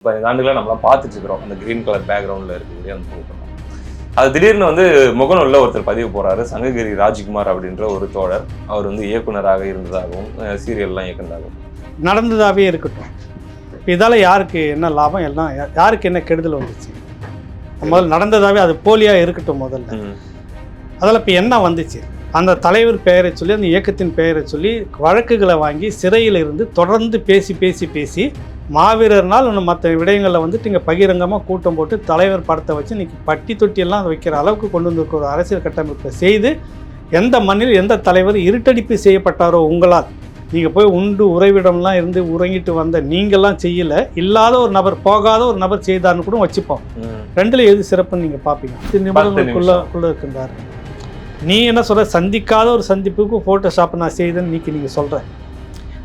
15 ஆண்டுகளாக நம்மளாம் பார்த்துட்டு இருக்கிறோம் அந்த கிரீன் கலர் பேக்ரவுண்டில் இருக்கக்கூடிய அந்த புகைப்படம். அது திடீர்னு வந்து முகநூலில் ஒருத்தர் பதிவு போகிறாரு. சங்ககிரி ராஜ்குமார் அப்படின்ற ஒரு தோழர், அவர் வந்து இயக்குனராக இருந்ததாகவும் சீரியல்லாம் இயக்குனதாகவும் நடந்ததாகவே இருக்கட்டும். இப்போ இதால் யாருக்கு என்ன லாபம், எல்லாம் யாருக்கு என்ன கெடுதல் வந்துச்சு? முதல்ல நடந்ததாகவே அது போலியாக இருக்கட்டும். முதல்ல அதில் இப்போ என்ன வந்துச்சு? அந்த தலைவர் பெயரை சொல்லி, அந்த இயக்கத்தின் பெயரை சொல்லி வழக்குகளை வாங்கி சிறையில் இருந்து தொடர்ந்து பேசி பேசி பேசி மாவீரர்னால் இன்னும் மற்ற விடயங்களில் வந்துட்டு இங்கே பகிரங்கமாக கூட்டம் போட்டு தலைவர் படத்தை வச்சு இன்றைக்கி பட்டி தொட்டியெல்லாம் வைக்கிற அளவுக்கு கொண்டு வந்திருக்க ஒரு அரசியல் கட்டமைப்பை செய்து எந்த மண்ணில் எந்த தலைவர் இருட்டடிப்பு செய்யப்பட்டாரோ உங்களால், நீங்கள் போய் உண்டு உறைவிடம்லாம் இருந்து உறங்கிட்டு வந்த நீங்கள்லாம் செய்யலை, இல்லாத ஒரு நபர், போகாத ஒரு நபர் செய்தார்னு கூட வச்சுப்போம். ரெண்டில் எது சிறப்புன்னு நீங்கள் பார்ப்பீங்க. 10 நிமிடங்களுக்குள்ளே இருக்கின்றார். நீ என்ன சொல்கிற? சந்திக்காத ஒரு சந்திப்புக்கு ஃபோட்டோஷாப் நான் செய்தேன்னு நீங்கள் சொல்கிறேன்.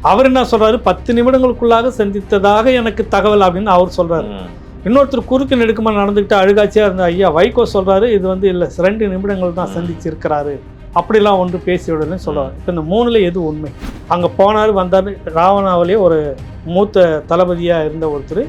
அவர் என்ன சொல்கிறாரு? 10 நிமிடங்களுக்குள்ளாக சந்தித்ததாக எனக்கு தகவல் அப்படின்னு அவர் சொல்கிறாரு. இன்னொருத்தர் குறுக்கு நெடுக்கமாக நடந்துக்கிட்டு அழுகாச்சியாக இருந்த ஐயா வைகோ சொல்கிறாரு இது வந்து இல்லை 2 நிமிடங்கள் தான் சந்திச்சிருக்கிறாரு, அப்படிலாம் ஒன்று பேசி விடலன்னு சொல்லுவார். இப்போ இந்த 3ல் எது உண்மை? அங்கே போனார் வந்தார். ராவணாவிலேயே ஒரு மூத்த தளபதியாக இருந்த ஒருத்தர்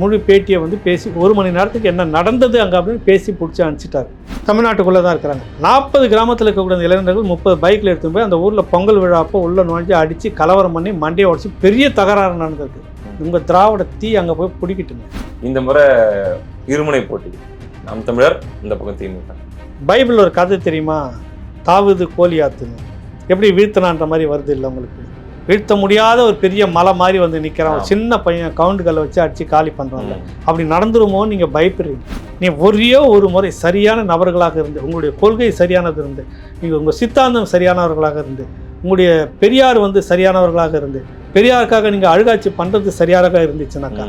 முழு பேட்டியை வந்து பேசி 1 மணி நேரத்துக்கு என்ன நடந்தது அங்கே அப்படின்னு பேசி பிடிச்சி அனுப்பிச்சிட்டார். தமிழ்நாட்டுக்குள்ளே தான் இருக்கிறாங்க. 40 கிராமத்தில் இருக்கக்கூடிய இளைஞர்கள் 30 பைக்கில் எடுத்துன்னு போய் அந்த ஊரில் பொங்கல் விழாப்போ உள்ள நுழைஞ்சு அடித்து கலவரம் பண்ணி மண்டையை உடச்சி பெரிய தகராறு நடந்திருக்கு. உங்கள் திராவிட தீ அங்கே போய் பிடிக்கிட்டுங்க. இந்த முறை இருமுனை போட்டி, நாம் தமிழர் இந்த பக்கம் திமுக. பைபிள் ஒரு கதை தெரியுமா? தாவீது கோலியாத்துன்னு எப்படி வீழ்த்தினான்ற மாதிரி வருது இல்லை உங்களுக்கு? வீழ்த்த முடியாத ஒரு பெரிய மலை மாதிரி வந்து நிற்கிறான். ஒரு சின்ன பையன் கவுண்டுகளை வச்சு அடித்து காலி பண்ணுறாங்க. அப்படி நடந்துருமோன்னு நீங்கள் பயப்படுறீங்க. நீ ஒரு முறை சரியான நபர்களாக இருந்து, உங்களுடைய கொள்கை சரியானது இருந்து, நீங்கள் உங்கள் சித்தாந்தம் சரியானவர்களாக இருந்து, உங்களுடைய பெரியார் வந்து சரியானவர்களாக இருந்து, பெரியாருக்காக நீங்கள் அழுகாட்சி பண்ணுறது சரியாக இருந்துச்சுனாக்கா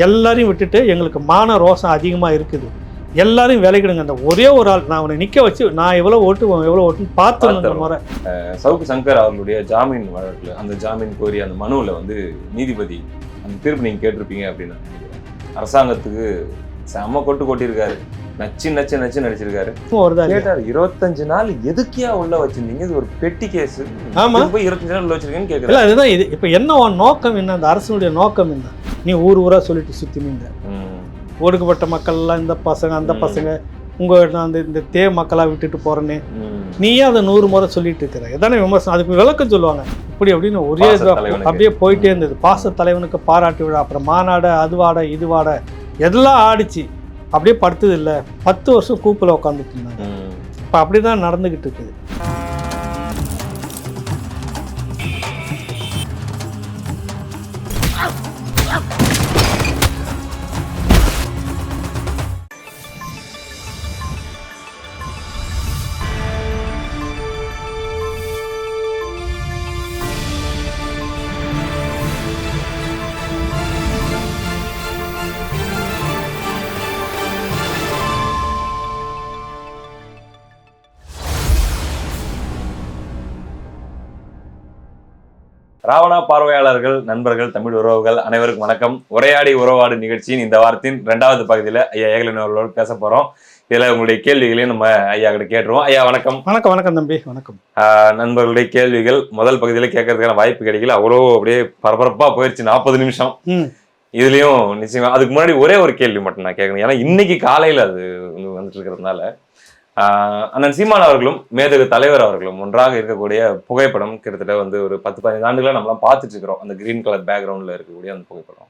எல்லாரையும் விட்டுட்டு எங்களுக்கு மான ரோசம் அதிகமாக இருக்குது, எல்லாரையும் விலைக்கிடுங்க. அந்த ஒரே ஒரு ஆள் நான் அவனை நிற்க வச்சு நான் எவ்வளோ ஓட்டுவோம் எவ்வளோ ஓட்டுன்னு பார்த்துருந்த முறை. சவுக்கு சங்கர் அவர்களுடைய ஜாமீன் வழக்கில் அந்த ஜாமீன் கோரி அந்த மனுவில் வந்து நீதிபதி அந்த தீர்ப்பு நீங்கள் கேட்டிருப்பீங்க அப்படின்னு நான் நினைக்கிறேன். அரசாங்கத்துக்கு செம்ம கொட்டியிருக்காரு. நச்சு நடிச்சிருக்காரு. கேட்டாரு 25 நாள் எதுக்கியா உள்ள வச்சிருந்தீங்க? இது ஒரு பெட்டி கேஸ். ஆமா, போய் 25 நாள் உள்ள வச்சிருக்கீங்கன்னு கேட்கல. அதுதான் இது. இப்போ என்ன நோக்கம் என்ன? அந்த அரசனுடைய நோக்கம் என்ன? நீ ஊரா சொல்லிட்டு சுத்தினீங்க. ஒடுக்கப்பட்ட மக்கள்லாம் இந்த பசங்க அந்த பசங்க உங்கள் அந்த இந்த மக்களாக விட்டுட்டு போகிறேன்னு நீயே அதை 100 முறை சொல்லிட்டு இருக்கிற. எதானே விமர்சனம்? அதுக்கு விளக்கம் சொல்லுவாங்க இப்படி அப்படின்னு ஒரே அப்படியே போயிட்டே இருந்தது. பாச தலைவனுக்கு பாராட்டு விழா, அப்புறம் மாநாடு, அதுவாட இதுவாட எதெல்லாம் ஆடிச்சு. அப்படியே படுத்தது இல்லை. 10 வருஷம் கூப்பில் உட்காந்துட்டு இருந்தாங்க. இப்போ அப்படி தான் நடந்துக்கிட்டு இருக்குது. ராவணா பார்வையாளர்கள், நண்பர்கள், தமிழ் உறவுகள் அனைவருக்கும் வணக்கம். உரையாடி உறவாடு நிகழ்ச்சியின் இந்த வாரத்தின் 2வது பகுதியில் ஐயா ஏகலின் அவர்களோடு பேச போகிறோம். இதில் உங்களுடைய கேள்விகளையும் நம்ம ஐயா கிட்ட கேட்டுருவோம். ஐயா வணக்கம். வணக்கம் தம்பி. வணக்கம். நண்பர்களுடைய கேள்விகள் முதல் பகுதியில் கேட்கறதுக்கான வாய்ப்பு கிடைக்கல. அவ்வளோ அப்படியே பரபரப்பாக போயிடுச்சு 40 நிமிஷம். இதுலேயும் நிச்சயமா அதுக்கு முன்னாடி ஒரே ஒரு கேள்வி மட்டும் நான் கேட்கணும். ஏன்னா இன்னைக்கு காலையில் அது வந்துட்டு இருக்கிறதுனால அண்ணன் சீமான் அவர்களும் மேதகு தலைவர் அவர்களும் ஒன்றாக இருக்கக்கூடிய புகைப்படம் கிட்டத்தட்ட வந்து ஒரு 10-15 ஆண்டுகளாக நம்மளாம் பார்த்துட்டு இருக்கிறோம். அந்த கிரீன் கலர் பேக்ரவுண்டில் இருக்கக்கூடிய அந்த புகைப்படம்.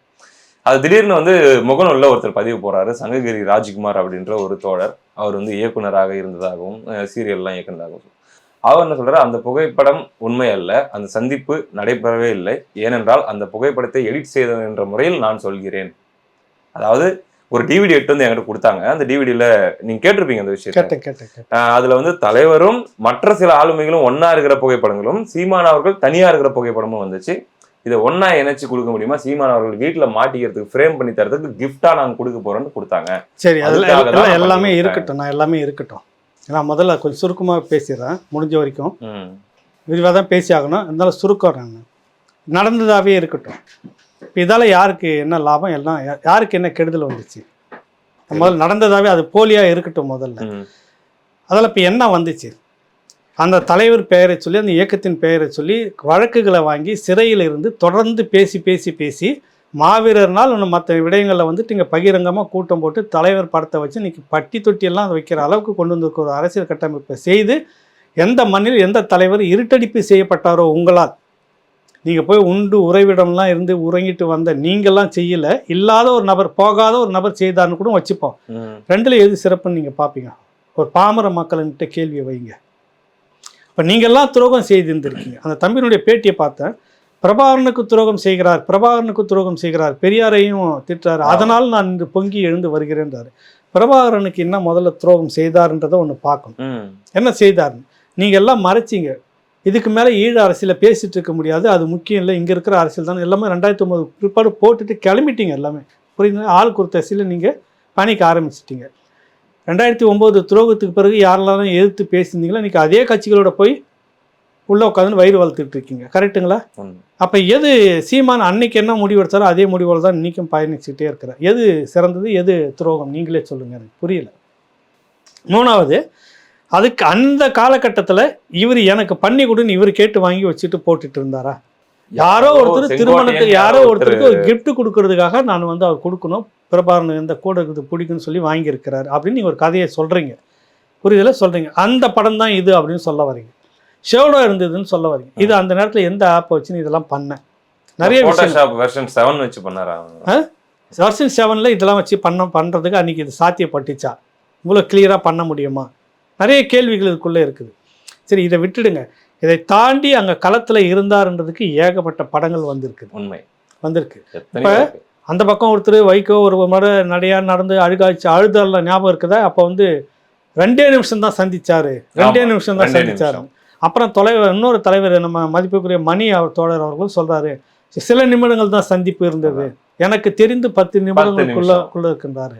அது திடீர்னு வந்து முகநூலில் ஒருத்தர் பதிவு போகிறாரு. சங்ககிரி ராஜ்குமார் அப்படின்ற ஒரு தோழர், அவர் வந்து இயக்குனராக இருந்ததாகவும் சீரியல்லாம் இயக்குனதாகவும். அவர் என்ன சொல்றாரு? அந்த புகைப்படம் உண்மை அல்ல, அந்த சந்திப்பு நடைபெறவே இல்லை. ஏனென்றால் அந்த புகைப்படத்தை எடிட் செய்த என்ற முறையில் நான் சொல்கிறேன். அதாவது ஒரு டிவிடி எடுத்து வந்து என்கிட்ட கொடுத்தாங்க. அந்த டிவிடியில நீங்க கேட்டிருப்பீங்க அந்த விஷயத்தை. அதுல வந்து தலைவரும் மற்ற சில ஆளுமைகளும் ஒன்னா இருக்கிற புகைப்படங்களும், சீமான் அவர்கள் தனியா இருக்கிற புகைப்படமும் வந்துச்சு. இதை ஒன்னா இணைச்சு கொடுக்க முடியுமா? சீமான் அவர்கள் வீட்டுல மாட்டிக்கிறதுக்கு ஃப்ரேம் பண்ணி தரதுக்கு கிஃப்டா நாங்க கொடுக்க போறோம்னு கொடுத்தாங்க. சரி, அதெல்லாம் எல்லாமே இருக்கட்டும். நான் எல்லாமே இருக்கட்டும். நான் முதல்ல கொஞ்சம் சுருக்கமாக பேசிடுறேன். முடிஞ்ச வரைக்கும் விரிவாக தான் பேசி ஆகணும். இருந்தாலும் சுருக்கம் நடந்ததாகவே இருக்கட்டும். இப்போ இதால் யாருக்கு என்ன லாபம், எல்லாம் யாருக்கு என்ன கெடுதல் வந்துச்சு? முதல்ல நடந்ததாகவே அது போலியாக இருக்கட்டும். முதல்ல அதில் இப்போ என்ன வந்துச்சு? அந்த தலைவர் பெயரை சொல்லி, அந்த இயக்கத்தின் பெயரை சொல்லி வழக்குகளை வாங்கி சிறையில் இருந்து தொடர்ந்து பேசி பேசி பேசி மாவீரர்னால் ஒன்று மற்ற விடயங்களில் வந்துட்டு இங்கே பகிரங்கமாக கூட்டம் போட்டு தலைவர் படத்தை வச்சு இன்றைக்கி பட்டி தொட்டியெல்லாம் அதை வைக்கிற அளவுக்கு கொண்டு வந்திருக்க ஒரு அரசியல் கட்டமைப்பை செய்து எந்த மண்ணில் எந்த தலைவர் இருட்டடிப்பு செய்யப்பட்டாரோ உங்களால், நீங்கள் போய் உண்டு உறைவிடம்லாம் இருந்து உறங்கிட்டு வந்த நீங்கள்லாம் செய்யலை, இல்லாத ஒரு நபர் போகாத ஒரு நபர் செய்தார்னு கூட வச்சுப்போம். ரெண்டில் எது சிறப்புன்னு நீங்கள் பார்ப்பீங்க? ஒரு பாமர மக்கள்கிட்ட கேள்வியை வைங்க. இப்போ நீங்கள்லாம் துரோகம் செய்திருந்திருக்கீங்க. அந்த தம்பியினுடைய பேட்டியை பார்த்தேன். பிரபாகரனுக்கு துரோகம் செய்கிறார், பிரபாகரனுக்கு துரோகம் செய்கிறார், பெரியாரையும் திட்டுறாரு, அதனால் நான் இன்று பொங்கி எழுந்து வருகிறேன்றாரு. பிரபாகரனுக்கு என்ன முதல்ல துரோகம் செய்தார்ன்றதை ஒன்று பார்க்கணும். என்ன செய்தார்னு நீங்கள் எல்லாம் மறைச்சிங்க. இதுக்கு மேலே ஈழ அரசியலில் பேசிகிட்டு இருக்க முடியாது, அது முக்கியம் இல்லை, இங்கே இருக்கிற அரசியல் தான் எல்லாமே 2009 பிற்பாடு போட்டுட்டு கிளம்பிட்டீங்க எல்லாமே. புரியுதுங்களா? ஆள் கொடுத்த அரசியலில் நீங்கள் பணிக்க ஆரம்பிச்சிட்டிங்க. 2009 துரோகத்துக்கு பிறகு யாரெல்லாம் எதிர்த்து பேசியிருந்தீங்களோ இன்றைக்கி அதே கட்சிகளோட போய் உள்ளே உட்காந்து வயிறு வளர்த்துட்டு இருக்கீங்க. கரெக்டுங்களா? அப்போ எது சீமான் அன்னைக்கு என்ன முடிவு எடுத்தாரோ அதே முடிவோடு தான் இன்றைக்கும் பயணிச்சுக்கிட்டே இருக்கிறார். எது சிறந்தது, எது துரோகம், நீங்களே சொல்லுங்கள், எனக்கு புரியல. மூணாவது, அதுக்கு அந்த காலகட்டத்தில் இவர் எனக்கு பண்ணி கொடுன்னு இவர் கேட்டு வாங்கி வச்சுட்டு போட்டுட்டு இருந்தாரா? யாரோ ஒருத்தர் திருமணத்துக்கு யாரோ ஒருத்தருக்கு ஒரு கிஃப்ட் கொடுக்கறதுக்காக நான் வந்து அவர் கொடுக்கணும், பிரபாகரன் எந்த கூட இருக்குது பிடிக்குன்னு சொல்லி வாங்கியிருக்கிறார் அப்படின்னு நீங்கள் ஒரு கதையை சொல்கிறீங்க. புரியுதுல? சொல்கிறீங்க அந்த படம் தான் இது அப்படின்னு சொல்ல வரீங்க. ஷேடோ இருந்ததுன்னு சொல்ல வரீங்க. இது அந்த நேரத்தில் எந்த ஆப் வச்சுன்னு இதெல்லாம் பண்ணேன் நிறைய விஷயம். வெர்ஷன் 7 வச்சு பண்ணாரா? வெர்ஷன் 7ல் இதெல்லாம் வச்சு பண்ணுறதுக்கு அன்றைக்கி இது சாத்தியப்பட்டுச்சா? இவ்வளோ கிளியராக பண்ண முடியுமா? நிறைய கேள்விகள் இதுக்குள்ளே இருக்குது. சரி, இதை விட்டுடுங்க. இதை தாண்டி அங்கே களத்தில் இருந்தாருன்றதுக்கு ஏகப்பட்ட படங்கள் வந்திருக்குது. உண்மை வந்திருக்கு. இப்போ அந்த பக்கம் ஒருத்தர் வைகோ ஒரு முறை நடையாக நடந்து அழுதால ஞாபகம் இருக்குதா? அப்போ வந்து 2 நிமிஷம் தான் சந்திச்சாரு, 2 நிமிஷம் தான் சந்திச்சாரு. அப்புறம் இன்னொரு தலைவர் நம்ம மதிப்புக்குரிய மணி அவர் தோழர் அவர்கள் சொல்கிறாரு, சில நிமிடங்கள் தான் சந்திப்பு இருந்தது, எனக்கு தெரிந்து 10 நிமிடங்களுக்குள்ள இருக்கின்றாரு.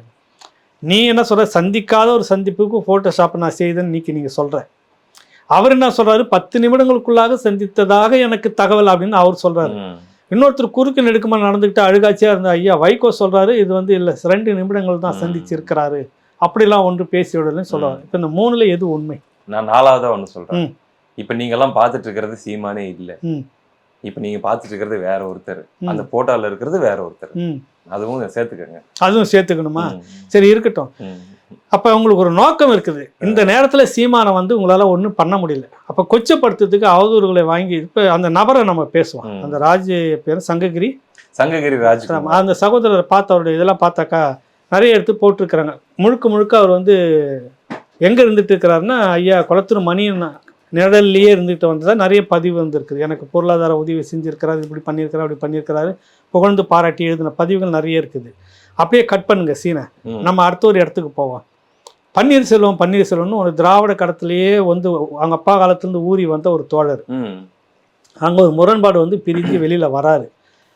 நீ என்ன சொல்கிற? சந்திக்காத ஒரு சந்திப்புக்கு ஃபோட்டோஷாப் நான் செய்தேன்னு நீங்கள் சொல்கிற. அவர் என்ன சொல்கிறாரு? 10 நிமிடங்களுக்குள்ளாக சந்தித்ததாக எனக்கு தகவல் அப்படின்னு அவர் சொல்கிறாரு. இன்னொருத்தர் குறுக்கு நெடுக்கமாக நடந்துக்கிட்டு அழுகாட்சியாக இருந்த ஐயா வைகோ சொல்கிறாரு, இது வந்து இல்லை 2 நிமிடங்கள் தான் சந்திச்சிருக்கிறாரு, அப்படிலாம் ஒன்று பேசி விடலன்னு சொல்லுவார். இப்போ இந்த 3ல் எது உண்மை? நான் 4வதா ஒன்று சொல்கிறேன். இப்போ நீங்கெல்லாம் பார்த்துட்டு இருக்கிறது சீமானே இல்லை, இப்போ நீங்கள் பார்த்துட்டு இருக்கிறது வேற ஒருத்தர், அந்த போட்டோவில் இருக்கிறது வேற ஒருத்தர். அதுவும் சேர்த்துக்கங்க. அதுவும் சேர்த்துக்கணுமா? சரி, இருக்கட்டும். அப்போ உங்களுக்கு ஒரு நோக்கம் இருக்குது. இந்த நேரத்தில் சீமானை வந்து உங்களால் ஒன்றும் பண்ண முடியல. அப்போ கொச்சப்படுத்துறதுக்கு அவதூறுகளை வாங்கி இப்போ அந்த நபரை நம்ம பேசுவோம். அந்த ராஜ் பேர் சங்ககிரி ராஜ், அந்த சகோதரரை பார்த்து அவருடைய இதெல்லாம் பார்த்தாக்கா நிறைய எடுத்து போட்டிருக்கிறாங்க. முழுக்க அவர் வந்து எங்கே இருந்துட்டு இருக்கிறாருன்னா, ஐயா குளத்தூர் மணியன் நிழல்லையே இருந்துகிட்டு வந்ததா நிறைய பதிவு வந்துருக்குது. எனக்கு பொருளாதார உதவி செஞ்சுருக்கிறாரு, இப்படி பண்ணியிருக்கிறாரு, அப்படி பண்ணியிருக்கிறாரு, புகழ்ந்து பாராட்டி எழுதின பதிவுகள் நிறைய இருக்குது. அப்படியே கட் பண்ணுங்க சீனை, நம்ம அடுத்த ஒரு இடத்துக்கு போவோம். பன்னீர்செல்வம்னு ஒரு திராவிட கடத்திலேயே வந்து அவங்க அப்பா காலத்துலேருந்து ஊறி வந்த ஒரு தோழர். அங்கே ஒரு முரண்பாடு வந்து பிரிஞ்சு வெளியில் வராரு.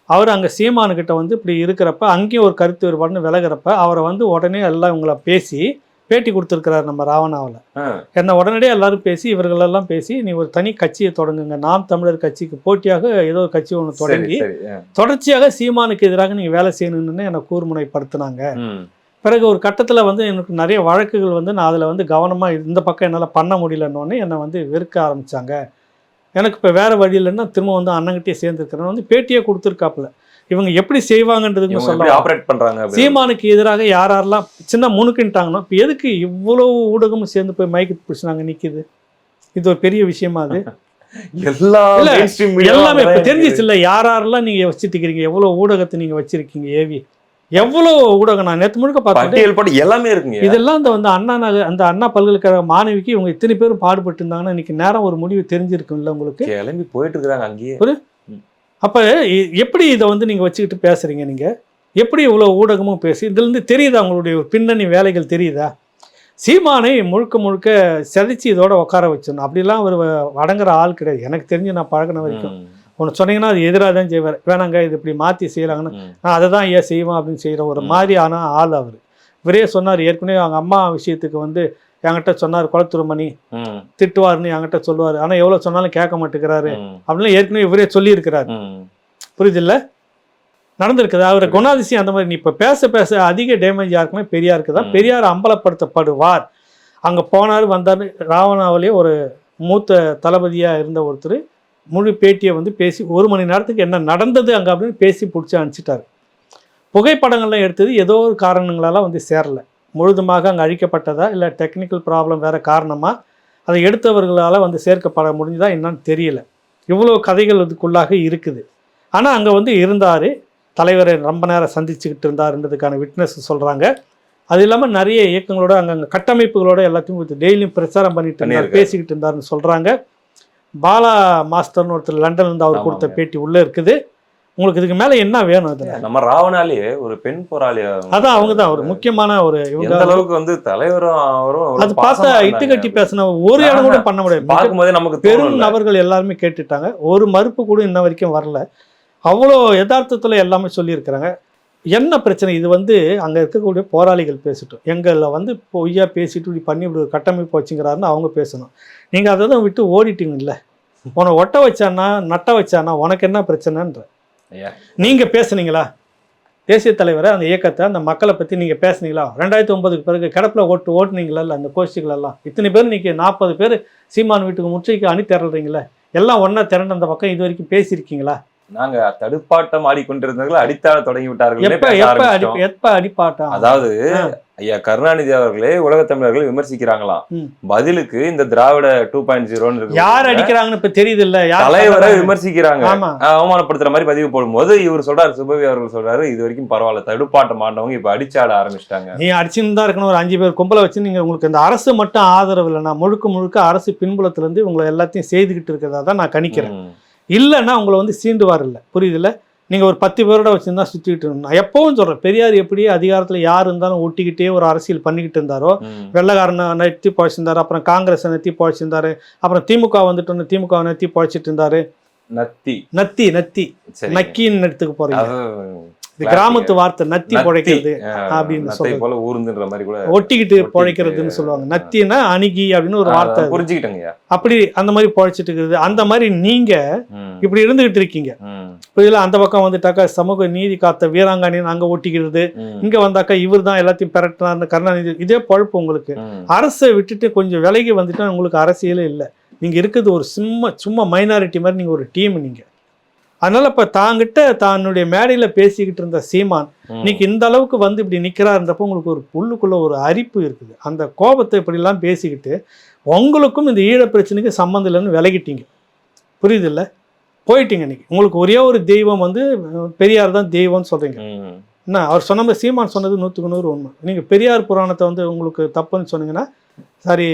அவர் அங்கே சீமானுக்கிட்ட வந்து இப்படி இருக்கிறப்ப அங்கேயும் ஒரு கருத்து வேறுபாடுன்னு விலகிறப்ப அவரை வந்து உடனே எல்லாம் இவங்களை பேசி பேட்டி கொடுத்துருக்கிறார் நம்ம ராவணாவில். என்ன உடனடியாக எல்லாரும் பேசி இவர்களெல்லாம் பேசி நீ ஒரு தனி கட்சியை தொடங்குங்க, நாம் தமிழர் கட்சிக்கு போட்டியாக ஏதோ ஒரு கட்சி ஒன்று தொடங்கி தொடர்ச்சியாக சீமானுக்கு எதிராக நீங்கள் வேலை செய்யணும்னு என்னை கூர்முனைப்படுத்தினாங்க. பிறகு ஒரு கட்டத்தில் வந்து எனக்கு நிறைய வழக்குகள் வந்து நான் அதில் வந்து கவனமாக இந்த பக்கம் என்னால் பண்ண முடியலன்னொன்னே என்னை வந்து வெறுக்க ஆரம்பித்தாங்க. எனக்கு இப்போ வேறு வழி இல்லைன்னா திரும்ப வந்து அண்ணங்கிட்டே சேர்ந்துருக்கிறேன் வந்து பேட்டியே கொடுத்துருக்காப்புல. இவங்க எப்படி செய்வாங்கன்றதுக்கு சொல்ல சீமானுக்கு எதிராக யாரெல்லாம் சின்ன முணுக்குன்ட்டாங்கன்னா இப்போ எதுக்கு இவ்வளோ ஊடகமும் சேர்ந்து போய் மைக்கு பிடிச்சினாங்க நிற்கிது? இது ஒரு பெரிய விஷயமா? அது எல்லாமே இப்போ தெரிஞ்சிச்சு இல்லை? யாரெல்லாம் நீங்கள் வச்சுட்டு இருக்கிறீங்க, எவ்வளோ ஊடகத்தை நீங்கள் வச்சிருக்கீங்க, ஏவி எவ்வளோ ஊடகம். நான் நேற்று முழுக்க பார்த்தேன் எல்லாமே இருக்குங்க. இதெல்லாம் இந்த வந்து அந்த அண்ணா பல்கலைக்கழக மாணவிக்கு இவங்க இத்தனை பேரும் பாடுபட்டு இருந்தாங்கன்னா இன்னைக்கு நேரம் ஒரு முடிவு தெரிஞ்சிருக்கும்ல உங்களுக்கு. கிளம்பி போயிட்டு இருக்கிறாங்க அங்கேயே. அப்போ எப்படி இதை வந்து நீங்கள் வச்சுக்கிட்டு பேசுகிறீங்க? நீங்கள் எப்படி இவ்வளோ ஊடகமும் பேசி இதுலேருந்து தெரியுதா அவங்களுடைய ஒரு பின்னணி வேலைகள் தெரியுதா? சீமானை முழுக்க செதைச்சி இதோட உட்கார வச்சிடணும். அப்படிலாம் ஒரு அடங்குற ஆள் கிடையாது எனக்கு தெரிஞ்சு. நான் பழகின வரைக்கும் ஒன்று சொன்னீங்கன்னா அது எதிராக தான் செய்வார். வேணாங்க இது இப்படி மாற்றி செய்கிறாங்கன்னா நான் அதை தான் ஏன் செய்வேன் அப்படின்னு செய்கிற ஒரு மாதிரியான ஆள் அவர். இவரே சொன்னார் ஏற்கனவே அவங்க அம்மா விஷயத்துக்கு வந்து என்கிட்ட சொன்னார், குளத்தூர் மணி திட்டுவார்னு என்கிட்ட சொல்லுவார், ஆனால் எவ்வளோ சொன்னாலும் கேட்க மாட்டேங்கிறாரு அப்படின்னு ஏற்கனவே இவரே சொல்லியிருக்கிறார். புரியுதில்ல? நடந்திருக்குது. அவரை குணாதிசயம் அந்த மாதிரி. நீ இப்போ பேச அதிக டேமேஜ் யாருக்குமே பெரியாருக்கு தான். பெரியார் அம்பலப்படுத்தப்படுவார். அங்கே போனார் வந்தார். ராவணாவிலே ஒரு மூத்த தளபதியாக இருந்த ஒருத்தர் முழு பேட்டியை வந்து பேசி 1 மணி நேரத்துக்கு என்ன நடந்தது அங்கே அப்படின்னு பேசி பிடிச்சி அனுப்பிச்சிட்டார். புகைப்படங்கள்லாம் எடுத்தது ஏதோ ஒரு காரணங்களால் வந்து சேரல, முழுதுமாக அங்கே அழிக்கப்பட்டதா இல்லை டெக்னிக்கல் ப்ராப்ளம் வேறு காரணமாக அதை எடுத்தவர்களால் வந்து சேர்க்கப்பட முடிஞ்சதா என்னன்னு தெரியல. இவ்வளோ கதைகள் இதுக்குள்ளாக இருக்குது. ஆனால் அங்கே வந்து இருந்தார், தலைவரை ரொம்ப நேரம் சந்திச்சுக்கிட்டு இருந்தாருன்றதுக்கான விட்னஸ் சொல்கிறாங்க. அது இல்லாமல் நிறைய இயக்கங்களோட அங்கே கட்டமைப்புகளோட எல்லாத்தையும் டெய்லியும் பிரச்சாரம் பண்ணிட்டு இருந்தார், பேசிக்கிட்டு இருந்தாருன்னு சொல்கிறாங்க. பாலா மாஸ்டர்னு ஒருத்தர் லண்டன்லேருந்து அவர் கொடுத்த பேட்டி உள்ளே இருக்குது. உங்களுக்கு இதுக்கு மேலே என்ன வேணும்? அதில் நம்ம ராவணாலேயே ஒரு பெண் போராளி, அதான் அவங்க தான் ஒரு முக்கியமான ஒரு இவங்க அளவுக்கு வந்து தலைவரும் அவரும் அது பார்த்தா இட்டு கட்டி பேசின ஒரு இடம் கூட பண்ண முடியாது. பார்க்கும்போதே நமக்கு பெரும் நபர்கள் எல்லாருமே கேட்டுட்டாங்க, ஒரு மறுப்பு கூட இன்ன வரைக்கும் வரல. அவ்வளோ யதார்த்தத்தில் எல்லாமே சொல்லியிருக்கிறாங்க. என்ன பிரச்சனை, இது வந்து அங்கே இருக்கக்கூடிய போராளிகள் பேசிட்டோம், எங்களை வந்து பொய்யா பேசிட்டு இப்படி பண்ணி இப்படி ஒரு கட்டமைப்பு வச்சுங்கிறாருன்னு அவங்க பேசணும். நீங்கள் அதை தான் விட்டு ஓடிட்டீங்கல்ல. உன்னை ஒட்ட வச்சானா நட்ட வச்சானா உனக்கு என்ன பிரச்சனைன்ற நீங்கள் பேசுனீங்களா? தேசிய தலைவரை, அந்த இயக்கத்தை, அந்த மக்களை பற்றி நீங்கள் பேசுனீங்களா? 2009 பிறகு கிடப்பில் ஓட்டுனீங்களா? இல்லை அந்த கோஷ்டிகளெல்லாம் இத்தனை பேர் இன்றைக்கி 40 பேர் சீமான் வீட்டுக்கு முற்றுகைக்கு அணி திரளுறீங்களே, எல்லாம் ஒன்றா திரண்டு அந்த பக்கம் இது வரைக்கும் பேசியிருக்கீங்களா? நாங்க தடுப்பாட்டம் ஆடிக்கொண்டிருந்தவர்கள் அடித்தாட தொடங்கி விட்டார்கள். எப்ப அடிப்பாட்டம்? அதாவது ஐயா கருணாநிதி அவர்களே உலக தமிழர்கள் விமர்சிக்கிறாங்களாம், பதிலுக்கு இந்த திராவிட 2.0 யார் அடிக்கிறாங்கன்னு இப்ப தெரியுது இல்ல, தலைவரை விமர்சிக்கிறாங்க, அவமானப்படுத்துற மாதிரி பதிவு போடும்போது இவர் சொல்றாரு, சுபவி அவர்கள் சொல்றாரு, இது வரைக்கும் பரவாயில்ல, தடுப்பாட்டம் ஆண்டவங்க இப்ப அடிச்சாட ஆரம்பிச்சிட்டாங்க. நீ அடிச்சுன்னு தான் இருக்கணும், ஒரு 5 பேர் கும்பலை வச்சு நீங்க, உங்களுக்கு இந்த அரசு மட்டும் ஆதரவு இல்லைன்னா முழுக்க முழுக்க அரசு பின்புலத்துல இருந்து உங்களை எல்லாத்தையும் செய்துகிட்டு இருக்கிறதா தான் நான் கணிக்கிறேன். இல்லைன்னா உங்களை வந்து சீண்டுவார் இல்லை, புரியுதுல்ல? நீங்கள் ஒரு 10 பேரோட வச்சுருந்தா சுற்றிக்கிட்டு இருந்தோம். நான் எப்பவும் சொல்கிறேன், பெரியார் எப்படி அதிகாரத்தில் யார் இருந்தாலும் ஒட்டிக்கிட்டே ஒரு அரசியல் பண்ணிக்கிட்டு இருந்தாரோ, வெள்ளைக்காரனை நெத்தி பழச்சிருந்தார், அப்புறம் காங்கிரஸை நெத்தி பழச்சிருந்தாரு, அப்புறம் திமுக வந்துட்டு திமுக நெத்தி பழச்சிட்டு இருந்தாரு. நத்தி நத்தி நத்தி நக்கின்னு எடுத்துக்க போறீங்க, இது கிராமத்து வார்த்தை, நத்தி பொழைக்கிறது அப்படின்னு சொல்லுவாங்க, ஒட்டிக்கிட்டு பொழைக்கிறதுன்னு சொல்லுவாங்க. நத்தின்னா அணுகி அப்படின்னு ஒரு வார்த்தை, புரிஞ்சுக்கிட்டங்க. அப்படி அந்த மாதிரி பொழைச்சிட்டு இருக்குது. அந்த மாதிரி நீங்க இப்படி இருந்துகிட்டு இருக்கீங்க. புரியல? அந்த பக்கம் வந்துட்டாக்கா சமூக நீதி காத்த வீராங்கனைன்னு அங்க ஒட்டிக்கிறது, இங்க வந்தாக்கா இவர் தான் எல்லாத்தையும் பெரட்டினார்னு கருணாநிதி, இதே பொழப்பு உங்களுக்கு. அரசை விட்டுட்டு கொஞ்சம் விலகி வந்துட்டா உங்களுக்கு அரசியலே இல்லை. நீங்க இருக்குது ஒரு சும்மா மைனாரிட்டி மாதிரி, நீங்க ஒரு டீம் நீங்க. அதனால இப்போ தாங்கிட்ட தன்னுடைய மேடையில் பேசிக்கிட்டு இருந்த சீமான் இன்னைக்கு இந்த அளவுக்கு வந்து இப்படி நிற்கிறாருன்றப்போ உங்களுக்கு ஒரு உள்ளுக்குள்ள ஒரு அரிப்பு இருக்குது. அந்த கோபத்தை இப்படிலாம் பேசிக்கிட்டு உங்களுக்கும் இந்த ஈழ பிரச்சனைக்கு சம்மந்தம் இல்லைன்னு விலகிட்டீங்க, புரியுது இல்லை? போயிட்டீங்க. இன்னைக்கு உங்களுக்கு ஒரே ஒரு தெய்வம் வந்து பெரியார் தான் தெய்வம்னு சொல்கிறீங்க. என்ன அவர் சொன்ன மாதிரி சீமான் சொன்னது 100க்கு 100 உண்மை. நீங்கள் பெரியார் புராணத்தை வந்து உங்களுக்கு தப்புன்னு சொன்னீங்கன்னா, சாரி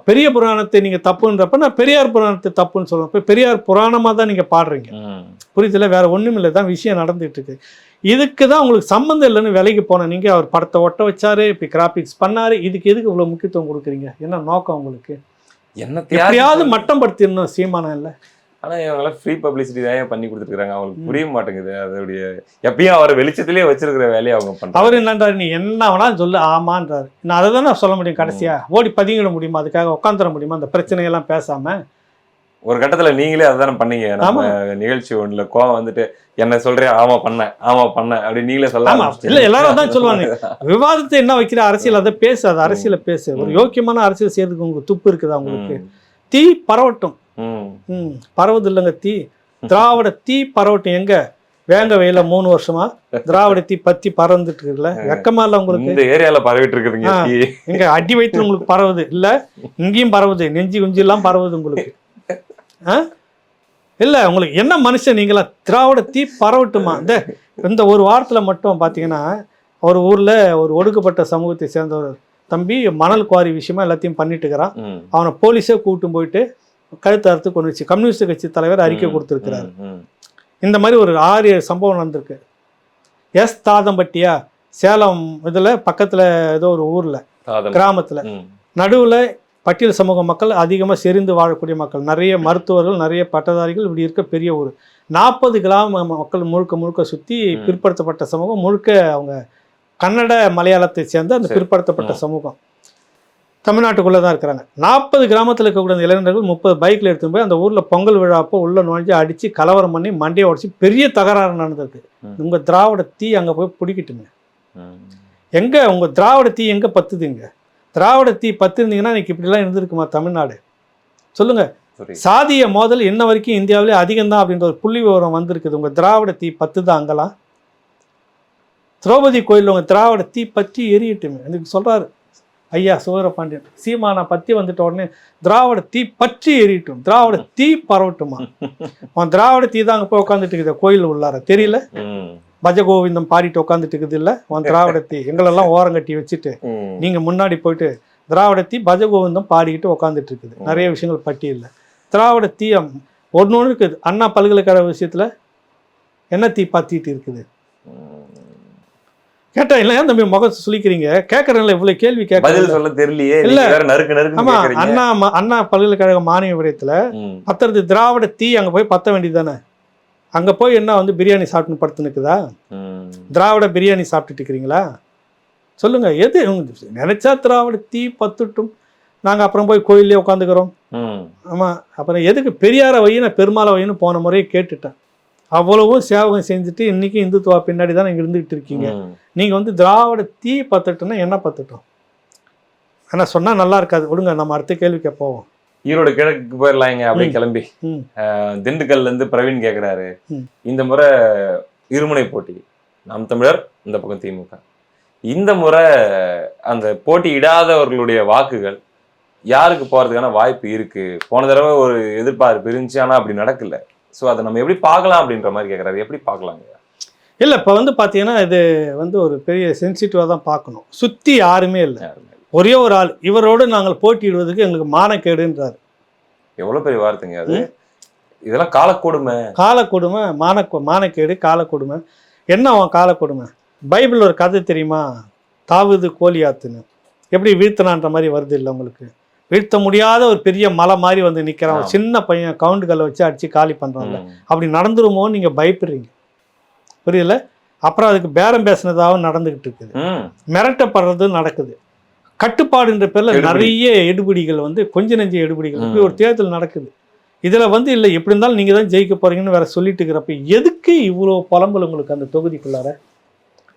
பெரிய புராணத்தை நீங்கள் தப்புன்றப்ப நான் பெரியார் புராணத்தை தப்புன்னு சொல்லுவேன். இப்போ பெரியார் புராணமாக தான் நீங்கள் பாடுறீங்க, புரியுதுல? வேற ஒன்றும் இல்லை, தான் விஷயம் நடந்துட்டு இருக்கு. இதுக்கு தான் உங்களுக்கு சம்மந்தம் இல்லைன்னு விலைக்கு போன நீங்கள் அவர் படத்தை ஒட்ட வச்சாரு, இப்போ கிராபிக்ஸ் பண்ணாரு, இதுக்கு எதுக்கு இவ்வளோ முக்கியத்துவம் கொடுக்குறீங்க? என்ன நோக்கம் உங்களுக்கு? எப்படியாவது மட்டம் படுத்திடணும் சீமானம் இல்லை. ஆனால் இவங்களாம் ஃப்ரீ பப்ளிசிட்டி தான் பண்ணி கொடுத்துருக்காங்க, அவங்களுக்கு புரிய மாட்டேங்குது. அதோடைய எப்பயும் அவர் வெளிச்சத்திலே வச்சிருக்கிற வேலையை அவங்க பண்ணுறாங்க. அவர் என்னன்றாரு, நீ என்ன வேணாலும் சொல்லு ஆமான்றாரு. நான் அதை தான் நான் சொல்ல முடியும். கடைசியா ஓடி பதிங்கிட முடியுமா? அதுக்காக உட்காந்துட முடியுமா அந்த பிரச்சனையெல்லாம் பேசாம? ஒரு கட்டத்தில் நீங்களே அதுதானே பண்ணீங்க. நம்ம நிகழ்ச்சி ஒன்றில் கோவம் வந்துட்டு என்ன சொல்றேன், ஆமா பண்ணேன் அப்படி நீங்களே சொல்லலாம். இல்லை, எல்லாரும் தான் சொல்லுவாங்க. விவாதத்தை என்ன வைக்கிற அரசியல், அதை பேசு, அது அரசியலை பேசு. ஒரு யோக்கியமான அரசியல் செய்யறதுக்கு உங்களுக்கு துப்பு இருக்குதா? உங்களுக்கு தீ பரவட்டும். பரவுது இல்லைங்க தீ, திராவிட தீ பரவட்டும். எங்க வேங்க வெயில 3 வருஷமா திராவிட தீ பத்தி பறந்துட்டு இருக்குல்ல, வெக்கமா இல்ல உங்களுக்கு? இந்த ஏரியால பரவிட்டு இருக்குதுங்க. எங்க அடி வயிற்று உங்களுக்கு பரவுது இல்ல? இங்கேயும் பரவுது, நெஞ்சு குஞ்சு எல்லாம் பரவுது உங்களுக்கு. இல்ல உங்களுக்கு என்ன மனுஷன் நீங்களா? திராவிட தீ பரவட்டுமா? இந்த ஒரு வாரத்துல மட்டும் பாத்தீங்கன்னா, ஒரு ஊர்ல ஒரு ஒடுக்கப்பட்ட சமூகத்தை சேர்ந்த ஒரு தம்பி மணல் குவாரி விஷயமா எல்லாத்தையும் பண்ணிட்டு இருக்கிறான். அவனை போலீஸே கூட்டும் போயிட்டு கழுத்து அறுத்து கொண்டு வச்சு கம்யூனிஸ்ட் கட்சி தலைவர் அறிக்கை கொடுத்துருக்கிறாரு. இந்த மாதிரி ஒரு 6-7 சம்பவம் நடந்திருக்கு. தாதம்பட்டியா சேலம் இதில் பக்கத்தில் ஏதோ ஒரு ஊரில் கிராமத்தில் நடுவில் பட்டியல் சமூக மக்கள் அதிகமாக செறிந்து வாழக்கூடிய மக்கள், நிறைய மருத்துவர்கள், நிறைய பட்டதாரிகள், இப்படி இருக்க பெரிய ஊர். 40 கிராம மக்கள் முழுக்க சுற்றி பிற்படுத்தப்பட்ட சமூகம், முழுக்க அவங்க கன்னட மலையாளத்தை சேர்ந்த அந்த பிற்படுத்தப்பட்ட சமூகம் தமிழ்நாட்டுக்குள்ளே தான் இருக்கிறாங்க. 40 கிராமத்தில் இருக்கக்கூடிய இளைஞர்கள் 30 பைக்கில் எடுத்துன்னு போய் அந்த ஊரில் பொங்கல் விழாப்போ உள்ள நுழைஞ்சு அடித்து கலவரம் பண்ணி மண்டையை உடச்சி பெரிய தகராறு நடந்திருக்கு. உங்கள் திராவிட தீ அங்கே போய் பிடிக்கிட்டுங்க. எங்கே உங்கள் திராவிட தீ எங்கே பத்துதுங்க? திராவிட தீ பத்துருந்தீங்கன்னா இன்னைக்கு இப்படிலாம் இருந்திருக்குமா தமிழ்நாடு? சொல்லுங்கள். சாதிய மோதல் இன்ன வரைக்கும் இந்தியாவிலே அதிகம்தான் அப்படின்ற ஒரு புள்ளி விவரம் வந்திருக்குது. உங்கள் திராவிட தீ பத்து தான் அங்கெல்லாம். திரௌபதி கோயிலில் உங்கள் திராவிட தீ பற்றி எரியட்டுமே அதுக்கு சொல்கிறாரு ஐயா சுவீரபாண்டியன். சீமானை பற்றி வந்துட்ட உடனே திராவிட தீ பற்றி எரியட்டும், திராவிட தீ பரவட்டுமா. அவன் திராவிட தீ தான் அங்கே போய் உட்காந்துட்டு இருக்குது கோயில் உள்ளார, தெரியல? பஜகோவிந்தம் பாடிட்டு உட்காந்துட்டு இருக்குது இல்லை உன் திராவிட தீ. எங்களெல்லாம் ஓரங்கட்டி வச்சுட்டு நீங்கள் முன்னாடி போயிட்டு திராவிட தீ பஜகோவிந்தம் பாடிக்கிட்டு உட்காந்துட்டு இருக்குது. நிறைய விஷயங்கள் பட்டியலில் திராவிட தீ ஒன்று இருக்குது. அண்ணா பல்கலைக்கழக விஷயத்தில் என்ன தீ பற்றிட்டு இருக்குது கேட்டா இல்லை தம்பி முகத்தை சொல்லிக்கிறீங்க கேட்கறேன்ல இவ்வளவு கேள்வி கேட்க தெரியலையே. இல்ல ஆமா அண்ணா பல்கலைக்கழக மானிய விடயத்துல பத்துறது திராவிட தீ அங்க போய் பத்த வேண்டியதுதானே. அங்க போய் என்ன வந்து பிரியாணி சாப்பிட்டு படுத்து நிற்குதா? திராவிட பிரியாணி சாப்பிட்டுட்டு இருக்கிறீங்களா? சொல்லுங்க எது நினைச்சா திராவிட தீ பத்துட்டும் நாங்க அப்புறம் போய் கோயிலே உட்காந்துக்கிறோம். ஆமா அப்புறம் எதுக்கு பெரியார வையின பெருமாளை வையின்னு போன முறையே கேட்டுட்டேன். அவ்வளவும் சேவகம் செஞ்சுட்டு இன்னைக்கு இந்துத்துவா பின்னாடி தான் நீங்கள் இருந்துகிட்டு இருக்கீங்க. நீங்கள் வந்து திராவிட தீ பத்துட்டோன்னா என்ன பத்துட்டோம்? ஆனால் சொன்னால் நல்லா இருக்காது. விடுங்க நம்ம அடுத்த கேள்விக்கு போவோம். ஈரோடு கிழக்கு போயிடலாங்க அப்படியே கிளம்பி. திண்டுக்கல்ல இருந்து பிரவீன் கேட்குறாரு, இந்த முறை இருமுனை போட்டி, நாம் தமிழர் இந்த பக்கம் திமுக. இந்த முறை அந்த போட்டி இடாதவர்களுடைய வாக்குகள் யாருக்கு போகிறதுக்கான வாய்ப்பு இருக்கு? போன தடவை ஒரு எதிர்பார்ப்பு இருந்துச்சு, ஆனால் அப்படி நடக்கல. ஸோ அதை நம்ம எப்படி பார்க்கலாம் அப்படின்ற மாதிரி கேட்குறாரு. எப்படி பார்க்கலாங்க? இல்லை இப்போ வந்து பார்த்தீங்கன்னா இது வந்து ஒரு பெரிய சென்சிட்டிவாக தான் பார்க்கணும். சுற்றி யாருமே இல்லை, ஒரே ஒரு ஆள். இவரோடு நாங்கள் போட்டியிடுவதற்கு எங்களுக்கு மானக்கேடுன்றார். எவ்வளோ பெரிய வார்த்தைங்க அது. இதெல்லாம் காலக்கொடுமை. காலக்கொடுமை, மானக்கேடு, காலக்கொடுமை. என்ன அவன் காலக்கொடுமை? பைபிள் ஒரு கதை தெரியுமா? தாவீது கோலியாத்துன்னு எப்படி வீழ்த்தினான்ற மாதிரி வருது இல்லை உங்களுக்கு? வீழ்த்த முடியாத ஒரு பெரிய மலை மாதிரி வந்து நிற்கிறான். ஒரு சின்ன பையன் கவுண்டு கல்லை வச்சு அடித்து காலி பண்ணுறான்ல, அப்படி நடந்துருமோன்னு நீங்கள் பயப்படுறீங்க. புரியல? அப்புறம் அதுக்கு பேரம் பேசினதாகவும் நடந்துக்கிட்டு இருக்குது, மிரட்டப்படுறது நடக்குது. கட்டுப்பாடுன்ற பேரில் நிறைய எடுபிடிகள் வந்து கொஞ்ச நெஞ்ச எடுபிடிகள் இப்படி ஒரு தேர்தல் நடக்குது. இதில் வந்து இல்லை எப்படி இருந்தாலும் நீங்கள் தான் ஜெயிக்க போகிறீங்கன்னு வேற சொல்லிட்டு இருக்கிறப்ப எதுக்கு இவ்வளோ புலம்பல் உங்களுக்கு அந்த தொகுதிக்குள்ளார?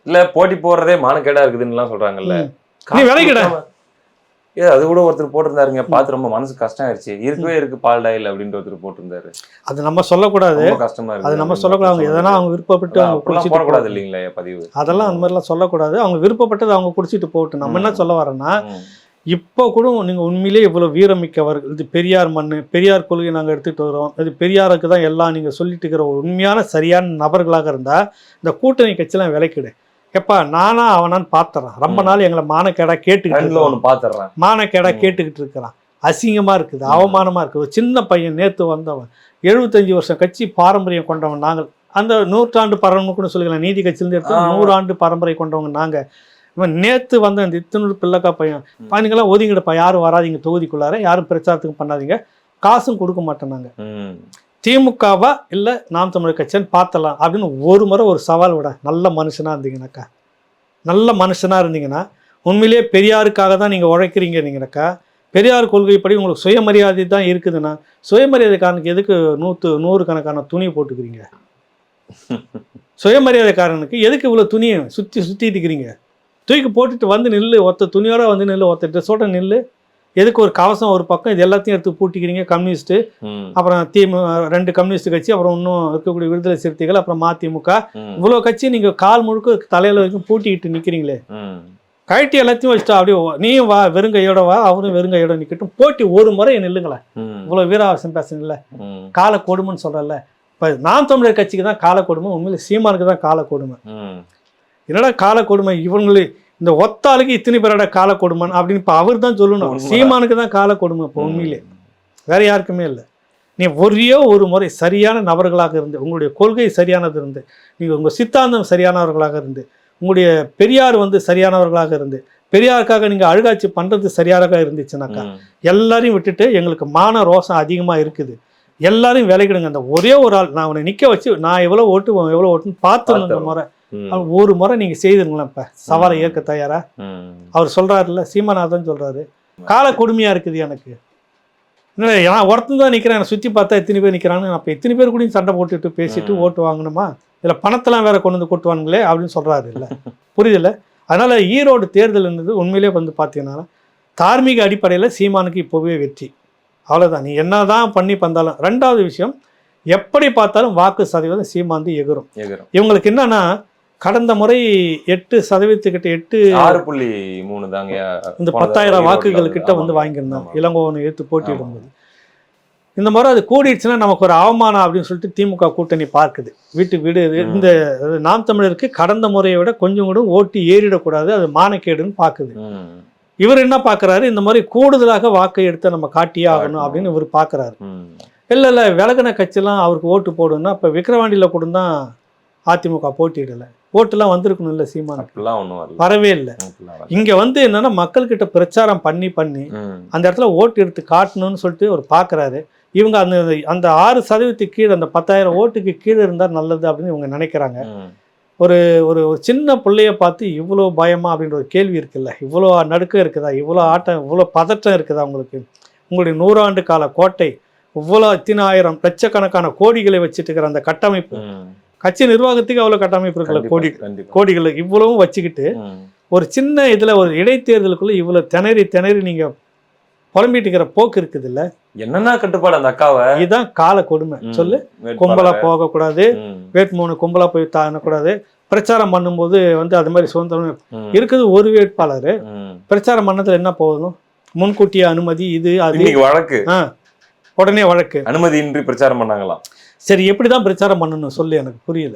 இல்லை போட்டி போடுறதே மானக்கேடாக இருக்குதுன்னுலாம் சொல்கிறாங்கல்ல. நீ விலைக்கிட அது கூட ஒருத்தர் போட்டிருந்தாருங்க, பார்த்து ரொம்ப மனசு கஷ்டம் ஆயிடுச்சு. இருக்கவே இருக்கு பால் டாயில் அப்படின்ற ஒருத்தர் போட்டிருந்தாரு. அது நம்ம சொல்லக்கூடாது, கஷ்டமா இருக்கு. அது நம்ம சொல்லக்கூடாது. அவங்க எதனா அவங்க விருப்பப்பட்டு அவங்க போடக்கூடாது இல்லைங்களா பதிவு? அதெல்லாம் அந்த மாதிரிலாம் சொல்லக்கூடாது. அவங்க விருப்பப்பட்டது அவங்க குடிச்சிட்டு போட்டு. நம்ம என்ன சொல்ல வரோன்னா, இப்போ கூட நீங்கள் உண்மையிலேயே இவ்வளோ வீரமிக்கவர்கள், இது பெரியார் மண், பெரியார் கொள்கை நாங்கள் எடுத்துகிட்டு வரோம், இது பெரியாருக்கு தான் எல்லாம் நீங்கள் சொல்லிட்டு இருக்கிற உண்மையான சரியான நபர்களாக இருந்தால் இந்த கூட்டணி கட்சியெல்லாம் விலைக்கிடு. எப்பா நானா அவனான்னு பார்த்துறான். ரொம்ப நாள் எங்களை மானக்கேடா கேட்டுக்கிட்டு மானக்கேடா கேட்டுக்கிட்டு இருக்கிறான். அசிங்கமாக இருக்குது, அவமானமாக இருக்குது. ஒரு சின்ன பையன் நேற்று வந்தவன், 75 வருஷம் கட்சி பாரம்பரியம் கொண்டவன் நாங்கள். அந்த 100 ஆண்டு பரம்பரை சொல்லிக்கலாம், நீதி கட்சியிலேருந்து எடுத்து 100 ஆண்டு பரம்பரை கொண்டவங்க நாங்கள். இவன் நேற்று வந்த இந்த இத்தனூர் பிள்ளைக்கா பையன், பையனுங்கெல்லாம் ஒதுங்கிடுப்பா, யாரும் வராதிங்க தொகுதிக்குள்ளார, யாரும் பிரச்சாரத்துக்கு பண்ணாதீங்க, காசும் கொடுக்க மாட்டோம் நாங்கள். திமுகவா இல்லை நாம் தமிழர் கட்சின்னு பார்த்தலாம் அப்படின்னு ஒரு முறை ஒரு சவால் விட. நல்ல மனுஷனாக இருந்தீங்கன்னாக்கா, நல்ல மனுஷனாக இருந்தீங்கன்னா, உண்மையிலேயே பெரியாருக்காக தான் நீங்கள் உழைக்கிறீங்கன்னாக்கா, பெரியார் கொள்கைப்படி உங்களுக்கு சுயமரியாதை தான் இருக்குதுன்னா, சுயமரியாதைக்காரனுக்கு எதுக்கு 100 கணக்கான துணி போட்டுக்கிறீங்க? சுயமரியாதைக்காரனுக்கு எதுக்கு இவ்வளோ துணியை சுற்றிட்டு இருக்கிறீங்க? தூக்கி போட்டுட்டு வந்து நில்லு, ஒத்த துணியோட வந்து நில்லு, ஒத்த ட்ரெஸ்ஸோட நில்லு. எதுக்கு ஒரு கவசம் ஒரு பக்கம், இது எல்லாத்தையும் எடுத்து பூட்டிக்கிறீங்க? கம்யூனிஸ்ட்டு, அப்புறம் ரெண்டு கம்யூனிஸ்ட் கட்சி, அப்புறம் இன்னும் இருக்கக்கூடிய விடுதலை சிறுத்தைகள், அப்புறம் மதிமுக, இவ்வளோ கட்சி நீங்கள் கால் முழுக்க தலையில் வரைக்கும் பூட்டிக்கிட்டு நிற்கிறீங்களே. கழட்டி எல்லாத்தையும் வச்சுட்டா அப்படியே நீயும் வா, வெறுங்கையோட வா, அவரும் வெறுங்கையோட நிற்கட்டும், போட்டி ஒரு முறை நில்லுங்களேன். இவ்வளோ வீராவாசம் பேசுறீங்கள, கால கொடுமைன்னு சொல்கிறல்ல. இப்போ நாம் தமிழர் கட்சிக்கு தான் கால கொடுமை, உண்மையில சீமானுக்கு தான் கால கொடுமை. என்னடா கால கொடுமை? இவங்களே இந்த ஒத்தாளுக்கு இத்தனை பேரோட கால கொடுமைன்னு அப்படின்னு இப்போ அவர் தான் சொல்லணும். சீமானுக்கு தான் கால கொடுமை இப்போ உண்மையிலே, வேற யாருக்குமே இல்லை. நீ ஒரே ஒரு முறை சரியான நபர்களாக இருந்து, உங்களுடைய கொள்கை சரியானது இருந்து, நீங்கள் உங்கள் சித்தாந்தம் சரியானவர்களாக இருந்து, உங்களுடைய பெரியார் வந்து சரியானவர்களாக இருந்து, பெரியாருக்காக நீங்கள் அழுகாட்சி பண்ணுறது சரியாக இருந்துச்சுனாக்கா, எல்லாரையும் விட்டுட்டு எங்களுக்கு மான ரோசம் அதிகமாக இருக்குது, எல்லாரையும் விலைக்கிடுங்க. அந்த ஒரே ஒரு ஆள் நான் உன்னை நிற்க வச்சு நான் எவ்வளோ ஓட்டுவோம் எவ்வளோ ஓட்டுன்னு பார்த்துருந்த முறை ஒரு முறை நீங்கள் செய்துங்களேன். இப்போ சவாலை ஏற்க தயாரா? அவர் சொல்கிறாருல்ல, சீமானாதான் சொல்கிறாரு, கால கொடுமையாக இருக்குது எனக்கு. இல்லை நான் ஒருத்தன் தான் நிற்கிறேன், என்னை சுற்றி பார்த்தா எத்தனை பேர் நிற்கிறான்னு, அப்போ எத்தனை பேர் கூட சண்டை போட்டுட்டு பேசிட்டு ஓட்டு வாங்கணுமா? இதில் பணத்தெல்லாம் வேற கொண்டு வந்து கொட்டுவானுங்களே அப்படின்னு சொல்கிறாரு. இல்லை புரியுதில்ல? அதனால் ஈரோடு தேர்தல் இருந்தது உண்மையிலே வந்து பார்த்தீங்கன்னா தார்மீக அடிப்படையில் சீமானுக்கு இப்போவே வெற்றி. அவ்வளோதான். நீ என்ன தான் பண்ணி பந்தாலும். ரெண்டாவது விஷயம், எப்படி பார்த்தாலும் வாக்கு சதவீதம் சீமாந்து எகிரும். இவங்களுக்கு என்னன்னா, கடந்த முறை 8% 6.3 தாங்க. இந்த 10,000 வாக்குகள் கிட்ட வந்து வாங்கியிருந்தாங்க இளங்கோவனை எடுத்து போட்டியிடும்போது. இந்த முறை அது கூடிடுச்சுன்னா நமக்கு ஒரு அவமானம் அப்படின்னு சொல்லிட்டு திமுக கூட்டணி பார்க்குது. வீடு இந்த நாம் தமிழருக்கு கடந்த முறையை விட கொஞ்சம் கூட ஓட்டு ஏறிடக்கூடாது, அது மானக்கேடுன்னு பார்க்குது. இவர் என்ன பார்க்குறாரு, இந்த மாதிரி கூடுதலாக வாக்கை எடுத்து நம்ம காட்டியே ஆகணும் அப்படின்னு இவர் பார்க்குறாரு. இல்லை விலகின கட்சியெல்லாம் அவருக்கு ஓட்டு போடுன்னா இப்போ விக்கிரவாண்டியில் கூட தான் அதிமுக போட்டியிடலை, ஓட்டுலாம் வந்திருக்கணும் இல்லை சீமான், வரவே இல்லை. இங்கே வந்து என்னன்னா மக்கள்கிட்ட பிரச்சாரம் பண்ணி அந்த இடத்துல ஓட்டு எடுத்து காட்டணும்னு சொல்லிட்டு அவர் பார்க்குறாரு. இவங்க அந்த 6% கீழே, அந்த 10,000 ஓட்டுக்கு கீழே இருந்தால் நல்லது அப்படின்னு இவங்க நினைக்கிறாங்க. ஒரு ஒரு சின்ன பிள்ளைய பார்த்து இவ்வளோ பயமா அப்படின்ற ஒரு கேள்வி இருக்குல்ல, இவ்வளோ நடுக்கம் இருக்குதா, இவ்வளோ ஆட்டம், இவ்வளோ பதட்டம் இருக்குதா உங்களுக்கு? உங்களுடைய 100 ஆண்டு கால கோட்டை, இவ்வளோ 10,000 லட்சக்கணக்கான கோடிகளை வச்சுட்டு இருக்கிற அந்த கட்டமைப்பு, கட்சி நிர்வாகத்துக்கு அவ்வளோ கட்டமைப்பு இருக்குல்ல, கோடிகள் இவ்வளவும் வச்சுக்கிட்டு ஒரு சின்ன இதில் ஒரு இடைத்தேர்தலுக்குள்ள இவ்வளோ திணறி நீங்கள் புலம்பிட்டு இருக்கிற போக்கு இருக்குது இல்ல, என்னன்னா கட்டுப்பாடு அந்த அக்காவை. இதுதான் கால கொடுமை. சொல்லு, கும்பலா போகக்கூடாது, வேட்புமனு கும்பலா போய் தானக்கூடாது, பிரச்சாரம் பண்ணும்போது வந்து அது மாதிரி சுதந்திரம் இருக்குது. ஒரு வேட்பாளர் பிரச்சாரம் பண்ணதுல என்ன போகணும், முன்கூட்டிய அனுமதி இது அது வழக்கு, உடனே வழக்கு, அனுமதியின்றி பிரச்சாரம் பண்ணாங்களாம். சரி, எப்படிதான் பிரச்சாரம் பண்ணணும் சொல்லு, எனக்கு புரியல.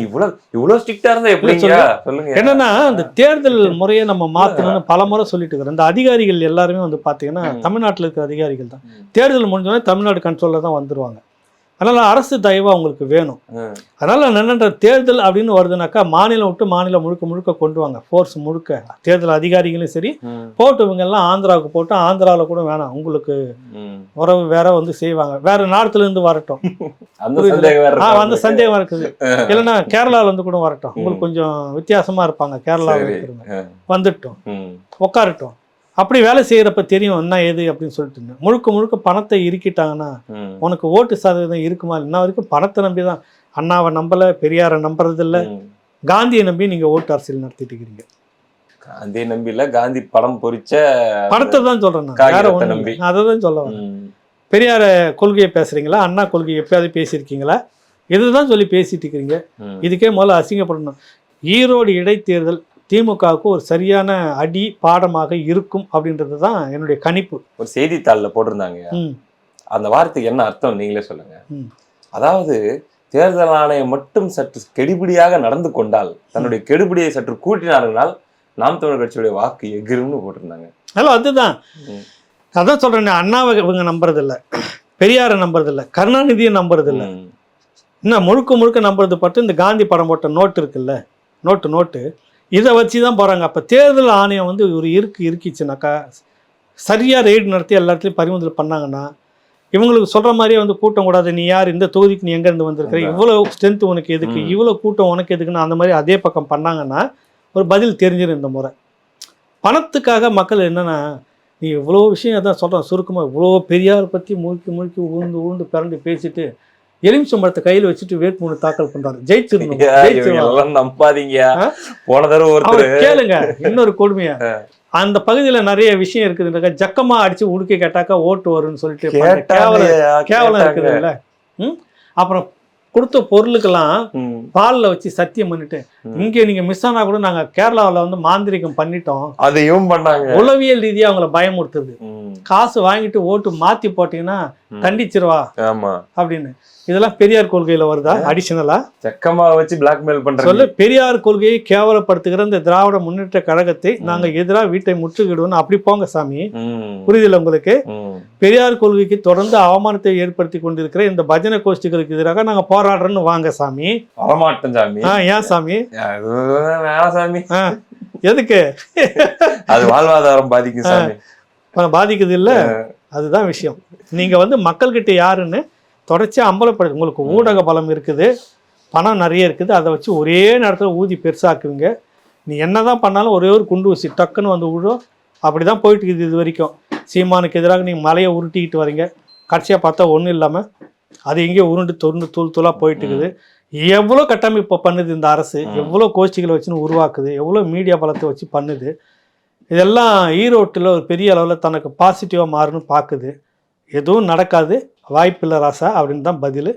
இவ்வளவு ஸ்ட்ரிக்டா இருந்தா எப்படி சொல்லுங்க. என்னன்னா இந்த தேர்தல் முறையை நம்ம மாத்தணும்னு பல முறை சொல்லிட்டு இருக்கிறோம். இந்த அதிகாரிகள் எல்லாருமே வந்து பாத்தீங்கன்னா தமிழ்நாட்டில் இருக்கிற அதிகாரிகள் தான். தேர்தல் முடிஞ்சோடனே தமிழ்நாடு கண்ட்ரோல்ல தான் வந்துருவாங்க. அதனால அரசு தயவு அவங்களுக்கு வேணும். அதனால என்னென்ற தேர்தல் அப்படின்னு வருதுனாக்கா மாநிலம் விட்டு மாநிலம் முழுக்க கொண்டு வாங்க, ஃபோர்ஸ் முழுக்க தேர்தல் அதிகாரிகளும் சரி போட்டவங்க எல்லாம் ஆந்திராவுக்கு போட்டு, ஆந்திராவில் கூட வேணாம், உங்களுக்கு உறவு வேற வந்து செய்வாங்க, வேற நாட்டுல இருந்து வரட்டும், அந்த சந்தேகம் இருக்குது. இல்லைன்னா கேரளால இருந்து கூட வரட்டும், உங்களுக்கு கொஞ்சம் வித்தியாசமா இருப்பாங்க, கேரளாவில் வந்துட்டோம் உட்காரட்டும், அப்படி வேலை செய்யறப்ப தெரியும் என்ன ஏது அப்படின்னு சொல்லிட்டு. முழுக்க பணத்தை இறுக்கிட்டாங்கன்னா உனக்கு ஓட்டு சதவீதம் இருக்குமா? இன்ன வரைக்கும் பணத்தை நம்பி தான். அண்ணாவை நம்பல, பெரியாரை நம்புறது இல்லை, காந்தியை நம்பி நீங்க ஓட்டு அரசியல் நடத்திட்டு இருக்கிறீங்க. காந்தியை நம்பி இல்ல, காந்தி படம் பொறிச்ச படத்தை தான் சொல்றேன், அதை தான் சொல்ல வரேன். பெரியார கொள்கையை பேசுறீங்களா, அண்ணா கொள்கையை எப்பயாவது பேசியிருக்கீங்களா? இதுதான் சொல்லி பேசிட்டு இருக்கிறீங்க. இதுக்கே முதல்ல அசிங்கப்படணும். ஈரோடு இடைத்தேர்தல் திமுகவுக்கு ஒரு சரியான அடி பாடமாக இருக்கும் அப்படின்றது தான் என்னுடைய கணிப்பு. ஒரு செய்தித்தாளில் போட்டிருந்தாங்க, அந்த வார்த்தைக்கு என்ன அர்த்தம் நீங்களே சொல்லுங்க. அதாவது தேர்தல் ஆணையம் மட்டும் சற்று கெடுபிடியாக நடந்து கொண்டால், தன்னுடைய கெடுபிடியை சற்று கூட்டினார்கள், நாம் தமிழர் கட்சியுடைய வாக்கு எகிரும்னு போட்டிருந்தாங்க. ஹலோ, அதுதான் அதான் சொல்றேன். அண்ணாவை இவங்க நம்புறதில்ல, பெரியாரை நம்புறதில்ல, கருணாநிதியை நம்புறதில்ல, இன்னும் முழுக்க நம்புறது பட்டு இந்த காந்தி படம் போட்ட நோட்டு இருக்குல்ல, நோட்டு இதை வச்சு தான் போகிறாங்க. அப்போ தேர்தல் ஆணையம் வந்து ஒரு இருக்கிச்சுனாக்கா சரியாக ரெய்டு நடத்தி எல்லா இடத்துலையும் பறிமுதல் பண்ணாங்கன்னா, இவங்களுக்கு சொல்கிற மாதிரியே வந்து கூட்டம் கூடாது, நீ யார், இந்த தொகுதிக்கு நீ எங்கேருந்து வந்திருக்கிற, இவ்வளோ ஸ்ட்ரென்த் உனக்கு எதுக்கு, இவ்வளோ கூட்டம் உனக்கு எதுக்குன்னு அந்த மாதிரி அதே பக்கம் பண்ணாங்கன்னா ஒரு பதில் தெரிஞ்சிடும். இந்த முறை பணத்துக்காக மக்கள் என்னென்னா, நீ இவ்வளோ விஷயம் அதான் சொல்கிறேன் சுருக்கமாக, இவ்வளோ பெரியாரை பற்றி முழுக்கி உழுந்து பிறண்டு பேசிட்டு எலுமிச்சம்பழத்தை கையில் வச்சுட்டு வேட்புமனு தாக்கல் பண்றாரு. ஜெயிச்சிருந்தோம் நம்பாதீங்க. போன தடவை கேளுங்க, இன்னொரு கொடுமையா அந்த பகுதியில நிறைய விஷயம் இருக்குது. ஜக்கமா அடிச்சு உடுக்க கேட்டாக்கா ஓட்டு வரும்னு சொல்லிட்டு கேவலம் இருக்குது இல்ல. அப்புறம் கொடுத்த பொருளுக்கெல்லாம் பால்ல வச்சு சத்தியம் பண்ணிட்டு, இங்க நீங்க மிஸ் ஆனா கூட நாங்க கேரளாவில வந்து மாந்திரிகம் பண்ணிட்டோம், அதையும் பண்ணாங்க. உளவியல் ரீதியா அவங்கள பயமுறுத்துது. காசு வாங்கிட்டு ஓட்டு மாத்தி போட்டீங்கன்னா தண்டிச்சிருவா அப்படின்னு. இதெல்லாம் பெரியார் கொள்கையில வருதா? அடிஷனலா சக்கமா வச்சு பிளாக்மெயில் பண்ற சொல்ல, பெரியார் கொள்கையை கேவலப்படுத்துகிற இந்த திராவிட முன்னேற்ற கழகத்தை நாங்க எதிராக வீட்டை முற்றுகிடுவோம். அப்படி போங்க சாமி, புரியுதில்ல உங்களுக்கு? பெரியார் கொள்கைக்கு தொடர்ந்து அவமானத்தை ஏற்படுத்தி கொண்டிருக்கிற இந்த பஜனை கோஷ்டிகளுக்கு எதிராக நாங்க போராடுறோம்னு வாங்க சாமி. வரமாட்டோம் சாமி. ஏன் சாமி? வேணாம் சாமி. எதுக்கு? அது வாழ்வாதாரம் பாதிக்கும் சாமி. பாதிக்குது இல்ல, அதுதான் விஷயம். நீங்க வந்து மக்கள்கிட்ட யாருன்னு தொடர்ச்சி அம்பலப்படுது. உங்களுக்கு ஊடக பலம் இருக்குது, பணம் நிறைய இருக்குது, அதை வச்சு ஒரே நேரத்தில் ஊதி பெருசாக்குவீங்க. நீ என்ன தான் பண்ணாலும் ஒரே ஒரு குண்டு ஊசி டக்குன்னு வந்து விழும். அப்படி தான் போயிட்டு இருக்குது இது வரைக்கும். சீமானுக்கு எதிராக நீங்கள் மலையை உருட்டிக்கிட்டு வரீங்க, கடைசியாக பார்த்தா ஒன்றும் இல்லாமல் அது எங்கேயோ உருண்டு தூளாக போயிட்டு இருக்குது. எவ்வளோ கட்டமைப்பு பண்ணுது இந்த அரசு, எவ்வளோ கோஷ்டிகளை வச்சுன்னு உருவாக்குது, எவ்வளோ மீடியா பலத்தை வச்சு பண்ணுது. இதெல்லாம் ஈரோட்டில் ஒரு பெரிய அளவில் தனக்கு பாசிட்டிவாக மாறுன்னு பார்க்குது. எதுவும் நடக்காது. வாய்ப்பில்லை ராசா அப்படின்னு தான் பதில்.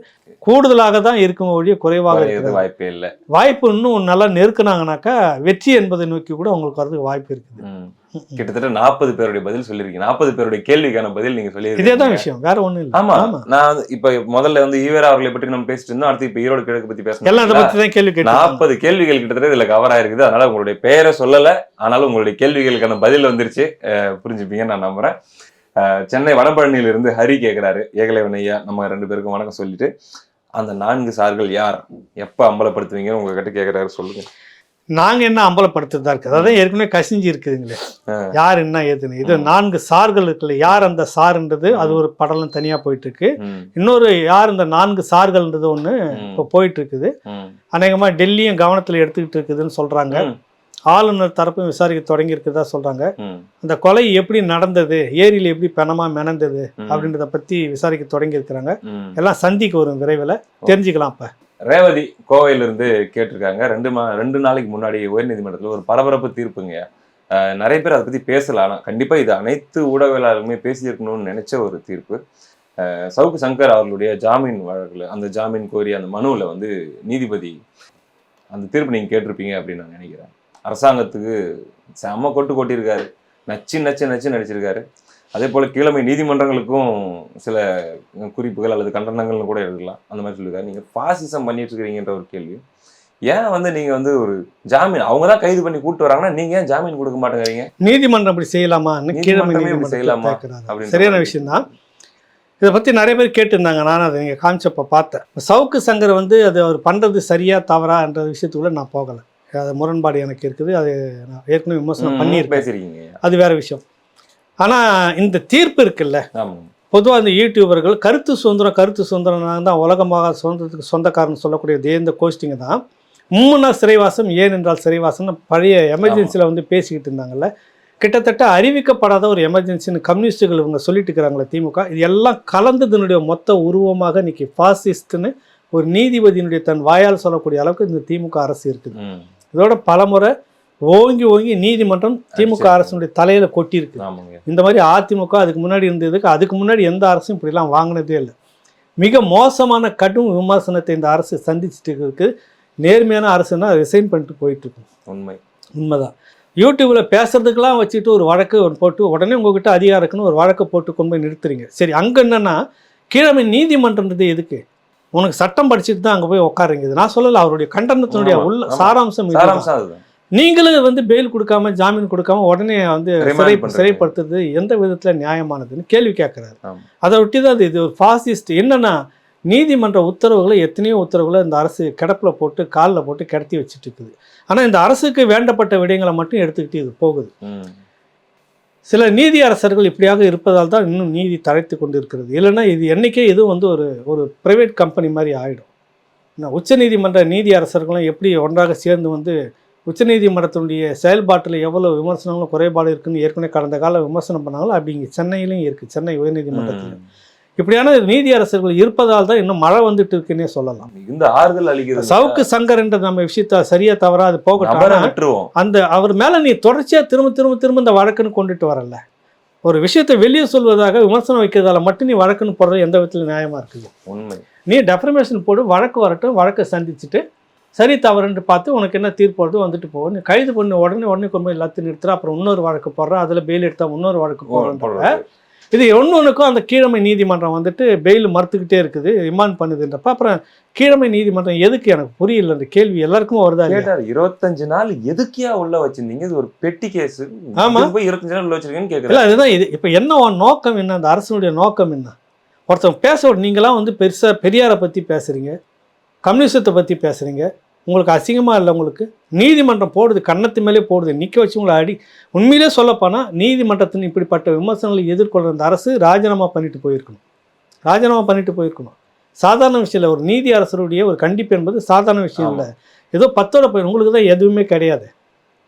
கூடுதலாக தான் இருக்கும் ஒழிய குறைவாக இருக்கிறது வாய்ப்பே இல்லை. வாய்ப்பு இன்னும் நல்லா நெருக்குனாங்கனாக்கா வெற்றி என்பதை நோக்கி கூட அவங்களுக்கு வரதுக்கு வாய்ப்பு இருக்குது. கிட்டத்தட்ட 40 பேருடைய பதில் சொல்லிருக்கீங்க. 40 பேருடைய கேள்விக்கான பதில் நீங்க சொல்லிருக்கீங்க. இதேதான் விஷயம், வேற ஒண்ணும் இல்லை. ஆமா, நான் இப்ப முதல்ல வந்து ஈவேரா அவர்களை பற்றி நம்ம பேசிட்டு இருந்தோம். அடுத்து இப்ப ஈரோடு கிழக்கு பத்தி பேசணும். எல்லாம் இதை பத்தி தான் கேள்வி கேட்டு 40 கேள்விகள் கிட்டத்தட்ட இதுல கவர் ஆயிருக்குது. அதனால உங்களுடைய பெயரை சொல்லல, ஆனாலும் உங்களுடைய கேள்விகளுக்கான பதில் வந்துருச்சு. புரிஞ்சுப்பீங்கன்னு நான் நம்புறேன். சென்னை வடபழனியில இருந்து ஹரி கேட்கிறாரு. ஏகலைவன் ஐயா, நம்ம 2 பேருக்கும் வணக்கம் சொல்லிட்டு, அந்த 4 சார்கள் யார், எப்ப அம்பலப்படுத்துவீங்க உங்ககிட்ட கேட்கிறாரு, சொல்லுங்க. நாங்க என்ன அம்பலப்படுத்துறதா இருக்கு, அதாவது ஏற்கனவே கசிஞ்சு இருக்குதுங்களே யார் என்ன ஏதுன்னு. இது 4 சார்கள் இருக்குல்ல, யார் அந்த சார்ன்றது அது ஒரு படலம் தனியா போயிட்டு இருக்கு. இன்னொரு யார் இந்த 4 சார்கள்ன்றது ஒண்ணு இப்போ போயிட்டு இருக்குது. அநேகமா டெல்லியும் கவனத்துல எடுத்துக்கிட்டு இருக்குதுன்னு சொல்றாங்க. ஆளுநர் தரப்பும் விசாரிக்க தொடங்கி இருக்குதா சொல்றாங்க. அந்த கொலை எப்படி நடந்தது, ஏரியில எப்படி பெணமா மெனந்தது அப்படின்றத பத்தி விசாரிக்க தொடங்கி இருக்கிறாங்க. எல்லாம் சந்திக்கு வரும் விரைவில், தெரிஞ்சுக்கலாம். இப்ப ரேவதி கோவையிலிருந்து கேட்டிருக்காங்க. 2 நாளைக்கு முன்னாடி உயர்நீதிமன்றத்தில் ஒரு பரபரப்பு தீர்ப்புங்க. நிறைய பேர் அதை பத்தி பேசல, ஆனா கண்டிப்பா இது அனைத்து ஊடகவியலாளருமே பேசியிருக்கணும்னு நினைச்ச ஒரு தீர்ப்பு. சவுக்கு சங்கர் அவர்களுடைய ஜாமீன் வழக்குல, அந்த ஜாமீன் கோரிய அந்த மனுவில் வந்து நீதிபதி அந்த தீர்ப்பு நீங்க கேட்டிருப்பீங்க அப்படின்னு நான் நினைக்கிறேன். அரசாங்கத்துக்கு செம்ம கொட்டியிருக்காரு, நச்சு நடிச்சிருக்காரு. அதே போல கீழமை நீதிமன்றங்களுக்கும் சில குறிப்புகள் அல்லது கண்டனங்கள்னு கூட எடுக்கலாம், அந்த மாதிரி சொல்லியிருக்காரு. நீங்க பாசிசம் பண்ணிட்டு இருக்கிறீங்கன்ற ஒரு கேள்வி. ஏன் வந்து நீங்க வந்து ஒரு ஜாமீன், அவங்க தான் கைது பண்ணி கூட்டு வராங்கன்னா நீங்க ஏன் ஜாமீன் கொடுக்க மாட்டேங்கிறீங்க? நீதிமன்றம் அப்படி செய்யலாமா, செய்யலாமா அப்படின்னு சரியான விஷயம் தான். இதை பற்றி நிறைய பேர் கேட்டிருந்தாங்க. நான் அதை நீங்கள் காமிச்சப்போ பார்த்தேன். சவுக்கு சங்கர் வந்து அது அவர் பண்ணுறது சரியா தவறான்ற விஷயத்துக்குள்ள நான் போகலை. அது முரண்பாடு எனக்கு இருக்குது. அது நான் ஏற்கனவே விமர்சனம் பண்ணியிருக்கேன், அது வேற விஷயம். ஆனால் இந்த தீர்ப்பு இருக்குல்ல, பொதுவாக இந்த யூடியூபர்கள் கருத்து சுதந்திரம் தான் உலகமாக சுதந்திரத்துக்கு சொந்தக்காரன் சொல்லக்கூடிய இந்த கோஷ்டிங்க தான் மும்முனா சிறைவாசம் ஏன் என்றால் சிறைவாசம்னு பழைய எமர்ஜென்சியில் வந்து பேசிக்கிட்டு இருந்தாங்கல்ல. கிட்டத்தட்ட அறிவிக்கப்படாத ஒரு எமர்ஜென்சின்னு கம்யூனிஸ்டுகள் இவங்க சொல்லிட்டு இருக்கிறாங்களே திமுக. இது எல்லாம் கலந்ததுனுடைய மொத்த உருவமாக இன்னைக்கு பாசிஸ்ட்னு ஒரு நீதிபதியினுடைய தன் வாயால் சொல்லக்கூடிய அளவுக்கு இந்த திமுக அரசு இருக்குது. இதோட பலமுறை ஓங்கி நீதிமன்றம் திமுக அரசுடைய தலையில கொட்டியிருக்கு. இந்த மாதிரி அதிமுக அதுக்கு முன்னாடி இருந்ததுக்கு, அதுக்கு முன்னாடி எந்த அரசும் இப்படிலாம் வாங்கினதே இல்லை. மிக மோசமான கடும் விமர்சனத்தை இந்த அரசு சந்திச்சுட்டு இருக்கு. நேர்மையான அரசுன்னா ரிசைன் பண்ணிட்டு போயிட்டு இருக்கு. உண்மைதான். யூடியூப்ல பேசுறதுக்கெல்லாம் வச்சுட்டு ஒரு வழக்கு போட்டு உடனே உங்ககிட்ட அதிகாரம் இருக்குன்னு ஒரு வழக்கை போட்டு கொண்டு போய் நிறுத்துறீங்க. சரி, அங்கே என்னன்னா கீழமை நீதிமன்றன்றது எதுக்கு? உனக்கு சட்டம் படிச்சுட்டு தான் அங்கே போய் உட்காருங்க. இது நான் சொல்லலை, அவருடைய கண்டனத்தினுடைய உள்ள சாராம்சம். நீங்களும் வந்து பெயில் கொடுக்காம ஜாமீன் கொடுக்காம உடனே வந்து சிறைப்படுத்துறது எந்த விதத்தில் நியாயமானதுன்னு கேள்வி கேட்குறாரு. அதை ஒட்டி தான் இது ஒரு ஃபாசிஸ்ட். என்னன்னா நீதிமன்ற உத்தரவுகளை, எத்தனையோ உத்தரவுகளை இந்த அரசு கிடப்பில் போட்டு காலில் போட்டு கிடத்தி வச்சுட்டு இருக்குது. ஆனால் இந்த அரசுக்கு வேண்டப்பட்ட விடயங்களை மட்டும் எடுத்துக்கிட்டு இது போகுது. சில நீதி அரசர்கள் இப்படியாக இருப்பதால் தான் இன்னும் நீதி தழைத்து கொண்டு இருக்கிறது. இல்லைன்னா இது என்றைக்கே இது வந்து ஒரு ப்ரைவேட் கம்பெனி மாதிரி ஆகிடும். உச்சநீதிமன்ற நீதி அரசர்களும் எப்படி ஒன்றாக சேர்ந்து வந்து உச்சநீதிமன்றத்தினுடைய செயல்பாட்டில் எவ்வளோ விமர்சனங்களும் குறைபாடு இருக்குன்னு ஏற்கனவே கடந்த காலம் விமர்சனம் பண்ணாங்களோ அப்படி இங்கே சென்னையிலையும் இருக்குது. சென்னை உயர்நீதிமன்றத்தில் இப்படியான நீதி அரசர்கள் இருப்பதால் தான் இன்னும் மழை வந்துட்டு இருக்குன்னே சொல்லலாம். இந்த ஆறுதல் அளிக்கிறது சவுக்கு சங்கர் என்ற நம்ம விஷயத்த சரியா தவறா அது போகட்டும். அந்த அவர் மேல நீ தொடர்ச்சியா திரும்ப இந்த வழக்குன்னு கொண்டுட்டு வரல. ஒரு விஷயத்தை வெளியே சொல்வதாக விமர்சனம் வைக்கிறதால மட்டும் நீ வழக்குன்னு போடுறது எந்த விதத்தில் நியாயமா இருக்குது? உண்மை. நீ டெஃபர்மேஷன் போடு, வழக்கு வரட்டும், வழக்கை சந்திச்சுட்டு சரி தவறுன்னு பார்த்து உனக்கு என்ன தீர்ப்பு வருது வந்துட்டு போகும். நீ கைது பண்ணி உடனே கொண்டு போய் எல்லாத்தையும் நிறுத்துற, அப்புறம் இன்னொரு வழக்கு போடுற, அதில் பெயில் எடுத்தா இன்னொரு வழக்கு போடுற. இது ஒன்றுக்கும் அந்த கீழமை நீதிமன்றம் வந்துட்டு பெயில் மறுத்துக்கிட்டே இருக்குது, ரிமாண்ட் பண்ணுதுன்றப்ப அப்புறம் கீழமை நீதிமன்றம் எதுக்கு எனக்கு புரியல. அந்த கேள்வி எல்லாருக்கும் வருதா? 25 நாள் எதுக்கியா உள்ள வச்சிருந்தீங்க? இது ஒரு பெட்டி கேஸ். ஆமா, 25 நாள் உள்ள வச்சிருக்கீங்கன்னு கேட்கல. அதுதான் இது. இப்போ என்ன நோக்கம் என்ன, அந்த அரசுடைய நோக்கம் என்ன? ஒருத்தவங்க பேச, நீங்களாம் வந்து பெரியாரை பற்றி பேசுறீங்க, கம்யூனிசத்தை பற்றி பேசுகிறீங்க, உங்களுக்கு அசிங்கமாக இல்லை? உங்களுக்கு நீதிமன்றம் போடுது, கன்னத்து மேலே போடுது, நிற்க வச்சு உங்களை அடி. உண்மையிலே சொல்லப்போனால் நீதிமன்றத்தின் இப்படிப்பட்ட விமர்சனங்களை எதிர்கொள்கிற அந்த அரசு ராஜினாமா பண்ணிட்டு போயிருக்கணும். சாதாரண விஷயம் இல்லை. ஒரு நீதி அரசருடைய ஒரு கண்டிப்பு என்பது சாதாரண விஷயம் இல்லை. ஏதோ 10 போய் உங்களுக்கு தான் எதுவுமே கிடையாது.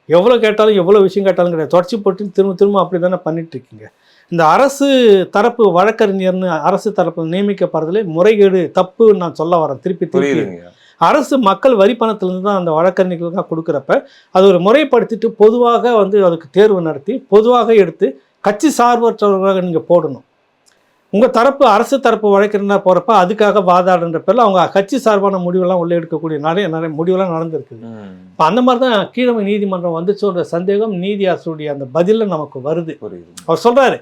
எவ்வளோ கேட்டாலும் எவ்வளோ விஷயம் கேட்டாலும் கிடையாது. தொடர்ச்சி போட்டு திரும்ப அப்படி தானே பண்ணிட்டு இருக்கீங்க. இந்த அரசு தரப்பு வழக்கறிஞர்னு அரசு தரப்பு நியமிக்கப்படுறதுல முறைகேடு தப்புன்னு நான் சொல்ல வரேன். திருப்பி அரசு மக்கள் வரி பணத்திலிருந்து தான் அந்த வழக்கறிஞர்களுக்காக கொடுக்குறப்ப அது ஒரு முறைப்படுத்திட்டு பொதுவாக வந்து அதுக்கு தேர்வு நடத்தி பொதுவாக எடுத்து கட்சி சார்பற்றவர்களாக நீங்கள் போடணும். உங்கள் தரப்பு அரசு தரப்பு வழக்கிறதா போகிறப்ப அதுக்காக வாதாடுன்ற பேரில் அவங்க கட்சி சார்பான முடிவெல்லாம் உள்ளே எடுக்கக்கூடிய நிறைய முடிவெல்லாம் நடந்திருக்குது. இப்போ அந்த மாதிரி தான் கீழமை நீதிமன்றம் வந்துச்சோன்ற சந்தேகம் நீதி அரசுடைய அந்த பதிலில் நமக்கு வருது. அவர் சொல்கிறாரு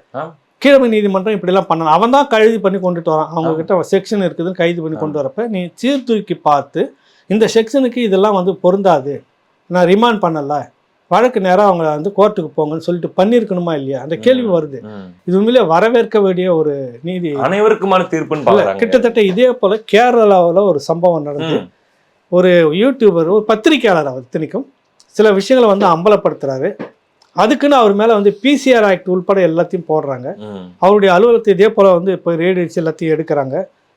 கீழமை நீதிமன்றம் இப்படிலாம் பண்ணணும், அவன் தான் கைது பண்ணி கொண்டுட்டு வரான், அவங்கக்கிட்ட செக்ஷன் இருக்குதுன்னு கைது பண்ணி கொண்டு வரப்ப நீ சீர்தூக்கி பார்த்து இந்த செக்ஷனுக்கு இதெல்லாம் வந்து பொருந்தாது, நான் ரிமாண்ட் பண்ணலை, வழக்கு நேரம் அவங்க வந்து கோர்ட்டுக்கு போங்கன்னு சொல்லிட்டு பண்ணியிருக்கணுமா இல்லையா, அந்த கேள்வி வருது. இது உண்மையிலே வரவேற்க வேண்டிய ஒரு நீதி, அனைவருக்குமான தீர்ப்புன்னு. கிட்டத்தட்ட இதே போல் கேரளாவில் ஒரு சம்பவம் நடந்து ஒரு யூடியூபர் ஒரு பத்திரிகையாளர் அவர் இத்தனைக்கும் சில விஷயங்களை வந்து அம்பலப்படுத்துறாரு. அதுக்குன்னு அவர் மேலே வந்து பிசிஆர் ஆக்ட் உள்பட எல்லாத்தையும் போடுறாங்க. அவருடைய அலுவலகத்தை இதே போல் வந்து இப்போ ரேடு அடிச்சு எல்லாத்தையும் எடுக்கிறாங்க.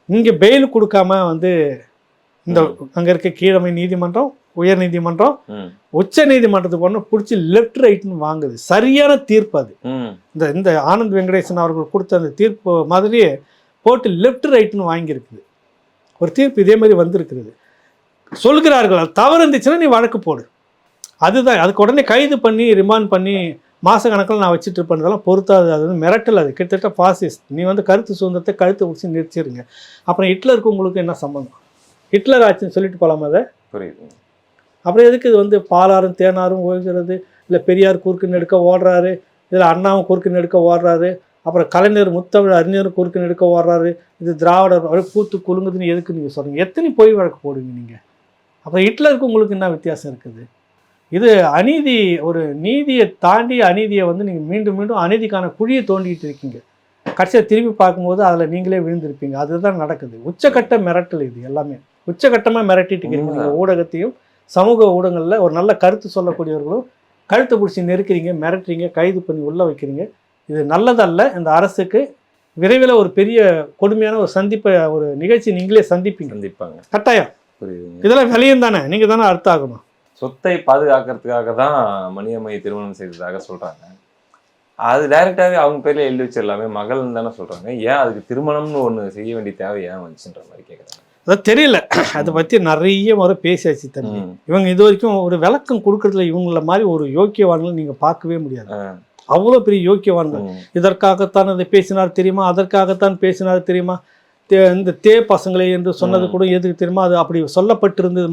இங்கே பெயில் கொடுக்காம வந்து இந்த அங்கே இருக்க கீழமை நீதிமன்றம், உயர் நீதிமன்றம், உச்ச நீதிமன்றத்துக்கு ஒன்று பிடிச்சி லெஃப்ட் ரைட்னு வாங்குது. சரியான தீர்ப்பு அது. இந்த ஆனந்த் வெங்கடேசன் அவர்கள் கொடுத்த அந்த தீர்ப்பு மாதிரியே போட்டு லெஃப்ட் ரைட்னு வாங்கியிருக்குது. ஒரு தீர்ப்பு இதே மாதிரி வந்திருக்குது. சொல்கிறார்கள் அது தவறு இருந்துச்சுன்னா நீ வழக்கு போடு, அதுதான். அதுக்கு உடனே கைது பண்ணி ரிமாண்ட் பண்ணி மாத கணக்கில் நான் வச்சுட்டு இருப்பேன்றதெல்லாம் பொறுத்தாது. அது வந்து மிரட்டல், அது கிட்டத்தட்ட ஃபாசிஸ்ட். நீ வந்து கருத்து சுதந்திரத்தை கழுத்தை பிடிச்சி நிறுத்திடுங்க. அப்புறம் ஹிட்லருக்கு உங்களுக்கு என்ன சம்பந்தம்? ஹிட்லர் ஆச்சுன்னு சொல்லிட்டு போகலாமா அதை? புரியுது. அப்புறம் எதுக்கு இது வந்து பாலாரும் தேனாரும் ஓய்கிறது, இல்லை பெரியார் குறுக்கு நெடுக்க ஓடுறாரு, இதில் அண்ணாவும் குறுக்கு நெடுக்க ஓடுறாரு, அப்புறம் கலைஞர் முத்தமிழ் அறிஞரும் குறுக்கு நெடுக்க ஓடுறாரு, இது திராவிடர் பூத்து குலுங்குதுன்னு எதுக்கு நீங்கள் சொல்கிறீங்க? எத்தனை பொய் வழக்கு போடுவீங்க நீங்கள்? அப்புறம் ஹிட்லருக்கு உங்களுக்கு என்ன வித்தியாசம் இருக்குது? இது அநீதி. ஒரு நீதியை தாண்டி அநீதியை வந்து நீங்கள் மீண்டும் மீண்டும் அநீதிக்கான குழியை தோண்டிக்கிட்டு இருக்கீங்க. கடைசியாக திரும்பி பார்க்கும்போது அதில் நீங்களே விழுந்திருப்பீங்க. அதுதான் நடக்குது. உச்சக்கட்ட மிரட்டல் இது எல்லாமே. உச்சக்கட்டமாக மிரட்டிட்டு இருக்கீங்க. நீங்கள் ஊடகத்தையும் சமூக ஊடகங்களில் ஒரு நல்ல கருத்து சொல்லக்கூடியவர்களும் கழுத்தை பிடிச்சி நெருக்கிறீங்க, மிரட்டுறீங்க, கைது பண்ணி உள்ளே வைக்கிறீங்க. இது நல்லதல்ல. இந்த அரசுக்கு விரைவில் ஒரு பெரிய கொடுமையான ஒரு சந்திப்பை, ஒரு நிகழ்ச்சி நீங்களே சந்திப்பாங்க கட்டாயம். இதெல்லாம் விலையும் தானே, நீங்கள் தானே அர்த்தம் ஆகணும். சொத்தை பாதுகாக்கிறதுக்காக தான் மணியம்மையை திருமணம் செய்ததாக சொல்றாங்க. அது டைரக்டாவே அவங்க பேர்ல எழுதி வச்சிடலாமே, மகள்னு தானே சொல்றாங்க. ஏன் அதுக்கு திருமணம்னு ஒண்ணு செய்ய வேண்டிய தேவை ஏன் வந்துச்சுன்ற மாதிரி கேட்குறாங்க. அதான் தெரியல. அதை பற்றி நிறைய முறை பேசியாச்சு தம்பி. இவங்க இது வரைக்கும் ஒரு விளக்கம் கொடுக்கறதுல இவங்கள மாதிரி ஒரு யோக்கியவான்கள் நீங்கள் பார்க்கவே முடியாது. அவ்வளோ பெரிய யோக்கியவான்கள். இதற்காகத்தான் அதை பேசினார் தெரியுமா, அதற்காகத்தான் பேசினார் தெரியுமா, இந்த பசங்களே என்று சொன்னது கூட எதுக்கு தெரியுமா, அது அப்படி சொல்லப்பட்டிருந்தது.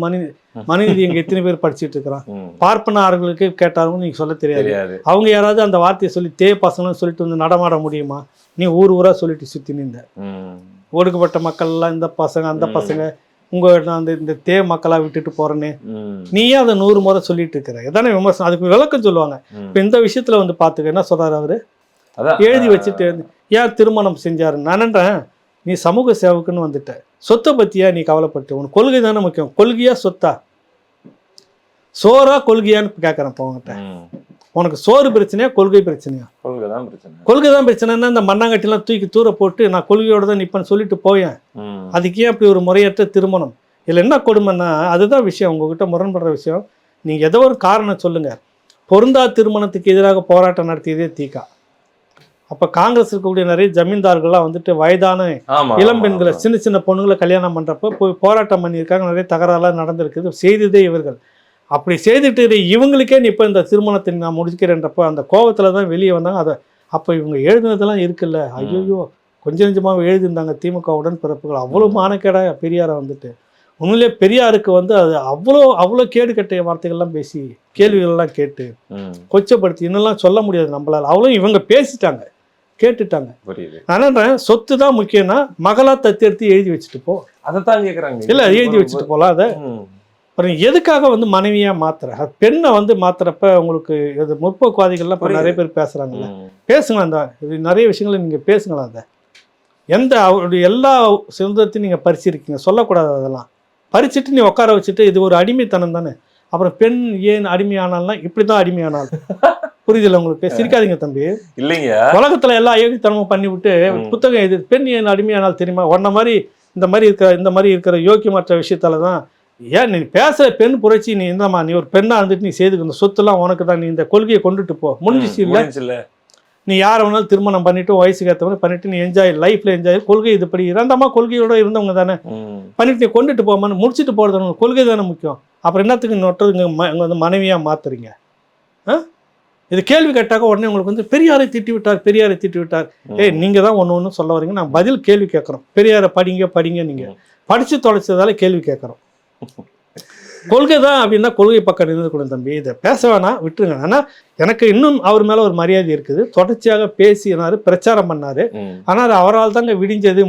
மனிதநீதி எங்க எத்தனை பேர் படிச்சுட்டு இருக்கிறான்? பார்ப்பனார்களுக்கு கேட்டாலும் நீங்க சொல்ல தெரியாது. அவங்க யாராவது அந்த வார்த்தையை சொல்லி பசங்கன்னு சொல்லிட்டு வந்து நடமாட முடியுமா? நீ ஊர் ஊரா சொல்லிட்டு சுத்தி நின்ற ஒடுக்கப்பட்ட மக்கள் எல்லாம் இந்த பசங்க அந்த பசங்க உங்க அந்த இந்த மக்களா விட்டுட்டு போறேன்னு நீயே அதை 100 முறை சொல்லிட்டு இருக்கிற. எதானே விமர்சனம், அதுக்கு விளக்கம் சொல்லுவாங்க. இப்ப இந்த விஷயத்துல வந்து பாத்துக்க என்ன சொல்றாரு அவரு, எழுதி வச்சுட்டு ஏன் திருமணம் செஞ்சாரு? நானன்றேன், நீ சமூக சேவக்குன்னு வந்துட்ட, சொத்தை பத்தியா நீ கவலைப்பட்டு, உனக்கு கொள்கை தானே முக்கியம். கொள்கையா சொத்தா, சோறா கொள்கையான்னு கேட்கறேன் உங்ககிட்ட. உனக்கு சோறு பிரச்சனையா கொள்கை பிரச்சனையா? கொள்கை தான் பிரச்சனைன்னா இந்த மண்ணாங்கட்டிலாம் தூக்கி தூர போட்டு நான் கொள்கையோட தான் நிப்பேன்னு சொல்லிட்டு போயேன். அதுக்கு ஏன் அப்படி ஒரு முறையற்ற திருமணம்? இதில் என்ன கொடுமைன்னா அதுதான் விஷயம். உங்ககிட்ட முரண்படுற விஷயம். நீங்கள் ஏதோ ஒரு காரணம் சொல்லுங்க. பொருந்தா திருமணத்துக்கு எதிராக போராட்டம் நடத்தியதே திக. அப்போ காங்கிரஸ் இருக்கக்கூடிய நிறைய ஜமீன்தார்கள்லாம் வந்துட்டு வயதான இளம்பெண்களை சின்ன சின்ன பொண்ணுங்களை கல்யாணம் பண்ணுறப்ப போய் போராட்டம் பண்ணியிருக்காங்க. நிறைய தகராறுலாம் நடந்திருக்குது. செய்ததே இவர்கள். அப்படி செய்துட்டு இவங்களுக்கே நீ இப்போ இந்த திருமணத்தை நான் முடிக்கிறேன்றப்போ அந்த கோபத்தில் தான் வெளியே வந்தாங்க. அதை அப்போ இவங்க எழுதுனதெல்லாம் இருக்குல்ல, ஐயோ கொஞ்சம் கொஞ்சமாக எழுதியிருந்தாங்க திமுகவுடன் பிறப்புகள். அவ்வளோ மானக்கேடா பெரியாரை வந்துட்டு. உண்மையிலே பெரியாருக்கு வந்து அது அவ்வளோ கேடு கட்டிய வார்த்தைகள்லாம் பேசி கேள்விகள்லாம் கேட்டு கொச்சப்படுத்தி இன்னெல்லாம் சொல்ல முடியாது நம்மளால். அவ்வளோ இவங்க பேசிட்டாங்க, கேட்டுட்டாங்க. ஆனால் சொத்து தான் முக்கியம்னா மகளா தத்தெடுத்து எழுதி வச்சுட்டு போ, அதைத்தான் கேட்குறாங்க. இல்லை எழுதி வச்சுட்டு போகலாம். அதை அப்புறம் எதுக்காக வந்து மனைவியாக மாத்துற பெண்ணை வந்து மாத்துறப்ப உங்களுக்கு இது முற்போக்குவாதிகள்லாம் இப்போ நிறைய பேர் பேசுகிறாங்கல்ல, பேசுங்களா அந்த இது நிறைய விஷயங்களை நீங்கள் பேசுங்களா. அதை எந்த அவருடைய எல்லா சுதந்திரத்தையும் நீங்கள் பறிச்சிருக்கீங்க, சொல்லக்கூடாது. அதெல்லாம் பறிச்சுட்டு நீ உட்கார வச்சுட்டு இது ஒரு அடிமைத்தனம் தானே. அப்புறம் பெண் ஏன் அடிமையானால்னா இப்படி தான் அடிமையானால். புரியுதில்ல உங்களுக்கு? சிரிக்காதீங்க தம்பி. இல்லைங்க, உலகத்தில் எல்லா அயோக்கியத்தனமும் பண்ணி விட்டு புத்தகம் இது பெண் ஏன் அடிமையானால் தெரியுமா? ஒன்ன மாதிரி இந்த மாதிரி இருக்கிற யோக்கியமற்ற விஷயத்தால தான். ஏன் நீ பேசுகிற பெண் புரட்சி, நீ இந்தம்மா நீ ஒரு பெண்ணாக இருந்துட்டு நீ செய்துக்கு இந்த சொத்துலாம் உனக்கு தான், நீ இந்த கொள்கையை கொண்டுட்டு போ, முடிஞ்சிச்சு இல்லை? நீ யாரை வேணாலும் திருமணம் பண்ணிட்டு வயசுக்கு ஏற்ற மாதிரி பண்ணிட்டு நீ என்ஜாய் லைஃப்ல என்ஜாய். கொள்கை இதுபடி இறந்தமா கொள்கையோட இருந்தவங்க தானே, பண்ணிட்டு நீ கொண்டுட்டு போமான்னு முடிச்சுட்டு போகிறது கொள்கை தானே முக்கியம். அப்புறம் என்னத்துக்கு நொட்டுறதுங்க வந்து மனைவியாக மாத்துறீங்க? இது கேள்வி கேட்டாக்க உடனே உங்களுக்கு வந்து பெரியாரை திட்டி விட்டார். ஏய் நீங்கள் தான் ஒன்று சொல்ல வரீங்க, நான் பதில் கேள்வி கேட்குறோம். பெரியாரை படிங்க நீங்கள் படித்து தொலைச்சதால கேள்வி கேட்குறோம். கொள்கை தான் அப்படின்னா கொள்கை பக்கம் நின்று தம்பி, இதை பேச வேணாம் விட்டுருங்க. ஆனால் எனக்கு இன்னும் அவர் மேலே ஒரு மரியாதை இருக்குது. தொடர்ச்சியாக பேசினார், பிரச்சாரம் பண்ணார். ஆனால் அவரால் தாங்க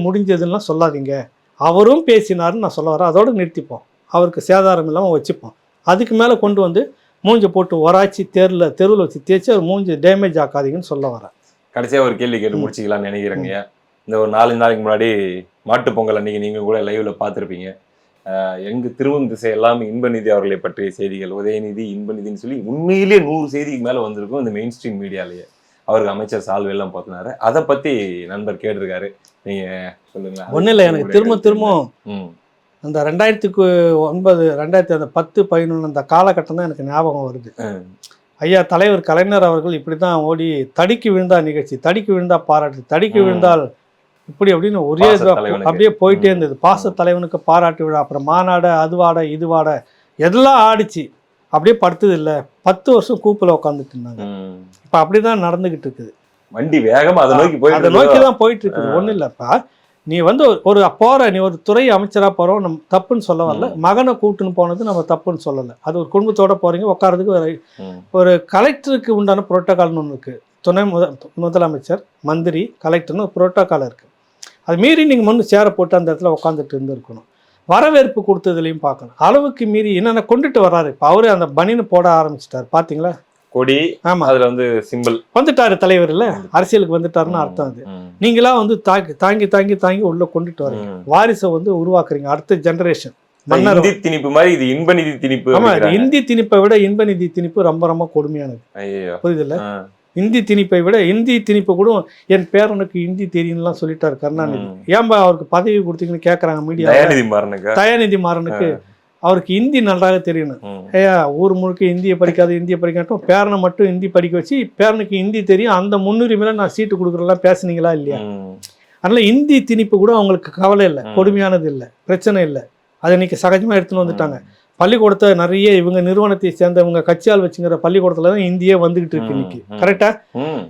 முடிஞ்சதுலாம் சொல்லாதீங்க. அவரும் பேசினாருன்னு நான் சொல்ல வரேன். அதோடு நிறுத்திப்போம், அவருக்கு சேதாரம் இல்லாமல் வச்சுப்போம். அதுக்கு மேலே கொண்டு வந்து மூஞ்சை போட்டு ஒராச்சி தெருவில் வச்சு தேய்ச்சி அவர் மூஞ்சி டேமேஜ் ஆக்காதீங்கன்னு சொல்ல வரேன். கடைசியாக ஒரு கேள்வி கேட்டு முடிச்சிக்கலாம்னு நினைக்கிறேங்க. இந்த ஒரு 4 நாளைக்கு முன்னாடி மாட்டுப் பொங்கல் அன்னைக்கு நீங்கள் கூட லைவ்ல பார்த்துருப்பீங்க. எங்கு திரும்பும் திசை எல்லாமே இன்பநிதி அவர்களை பற்றிய செய்திகள், உதயநிதி இன்பநிதின்னு சொல்லி உண்மையிலேயே 100 செய்திக்கு மேலே வந்திருக்கும் இந்த மெயின் ஸ்ட்ரீம் மீடியாலேயே. அவருக்கு அமைச்சர் சால்வெல்லாம் பார்த்தினாரு. அதை பற்றி நண்பர் கேட்டிருக்காரு, நீங்கள் சொல்லுங்களா? ஒன்றும் இல்லை, எனக்கு திரும்ப அந்த 2009 2010 11 அந்த காலகட்டம் தான் எனக்கு ஞாபகம் வருது. ஐயா தலைவர் கலைஞர் அவர்கள் இப்படி தான் ஓடி தடிக்கு விழுந்தா நிகழ்ச்சி, தடிக்கு விழுந்தா பாராட்டு, தடிக்கு விழுந்தால் இப்படி அப்படின்னு ஒரே அப்படியே போயிட்டே இருந்தது. பாச தலைவனுக்கு பாராட்டு விழா, அப்புறம் மாநாட, அதுவாட இதுவாட எல்லாம் ஆடிச்சு. அப்படியே படுத்தது இல்லை, 10 வருஷம் கூப்பில் உட்காந்துட்டு இருந்தாங்க. இப்போ அப்படிதான் நடந்துகிட்டு இருக்குது. வண்டி வேகமா அதை நோக்கி தான் போயிட்டு இருக்குது. ஒன்றும் இல்லைப்பா, நீ வந்து நீ ஒரு துறை அமைச்சராக போகிறோம், நம்ம தப்புன்னு சொல்ல வரல. மகனை கூப்பிட்டுன்னு போனது நம்ம தப்புன்னு சொல்லலை. அது ஒரு குடும்பத்தோட போகிறீங்க, உட்காரதுக்கு ஒரு கலெக்டருக்கு உண்டான புரோட்டோகால்னு ஒன்று இருக்குது. துணை முதலமைச்சர், மந்திரி, கலெக்டர்னு ஒரு புரோட்டோகால் இருக்குது. அது மீறி நீங்கள் முன்னு சேரை போட்டு அந்த இடத்துல உட்காந்துட்டு இருந்துருக்கணும். வரவேற்பு கொடுத்ததுலையும் பார்க்கணும். அளவுக்கு மீறி என்னென்ன கொண்டுட்டு வர்றாரு. இப்போ அவரு அந்த பனின்னு போட ஆரம்பிச்சிட்டாரு, பார்த்தீங்களா? கொடி. ஆமா, அதுல வந்து சிம்பிள் வந்துட்டாரு. தலைவர் இல்ல, அரசியலுக்கு வந்துட்டாருன்னு அர்த்தம். அது நீங்களா வந்து தாங்கி தாங்கி தாங்கி உள்ள கொண்டுட்டு வரீங்க. வாரிசை வந்து உருவாக்குறீங்க, அடுத்த ஜெனரேஷன். இந்தி திணிப்பு மாதிரி இது இன்பநிதி திணிப்பு. ஆமா, இந்தி திணிப்பை விட இன்பநிதி திணிப்பு ரொம்ப ரொம்ப கொடுமையானது. புரியுதுல்ல? இந்தி திணிப்பை விட இந்தி திணிப்பை கூட என் பேரனுக்கு இந்தி தெரியும்லாம் சொல்லிட்டாரு கருணாநிதி. ஏன்பா அவருக்கு பதவி கொடுத்தீங்கன்னு கேட்கறாங்க மீடியா. தயாநிதி மாறனுக்கு அவருக்கு இந்தி நன்றாக தெரியணும். ஏயா ஊர் முழுக்க இந்தியை படிக்காட்டும் பேரனை மட்டும் இந்தி படிக்க வச்சு பேரனுக்கு இந்தி தெரியும், அந்த முன்னுரிமையில நான் சீட்டு கொடுக்குறலாம் பேசுனீங்களா இல்லையா? அதனால இந்தி திணிப்பு கூட அவங்களுக்கு கவலை இல்லை, கொடுமையானது இல்லை, பிரச்சனை இல்லை. அதை இன்னைக்கு சகஜமாக எடுத்துன்னு வந்துட்டாங்க. பள்ளிக்கூடத்தை நிறைய இவங்க நிறுவனத்தை சேர்ந்தவங்க கட்சியால் வச்சுங்கிற பள்ளிக்கூடத்துல தான் இந்தியே வந்துகிட்டு இருக்கு இன்னைக்கு. கரெக்டா?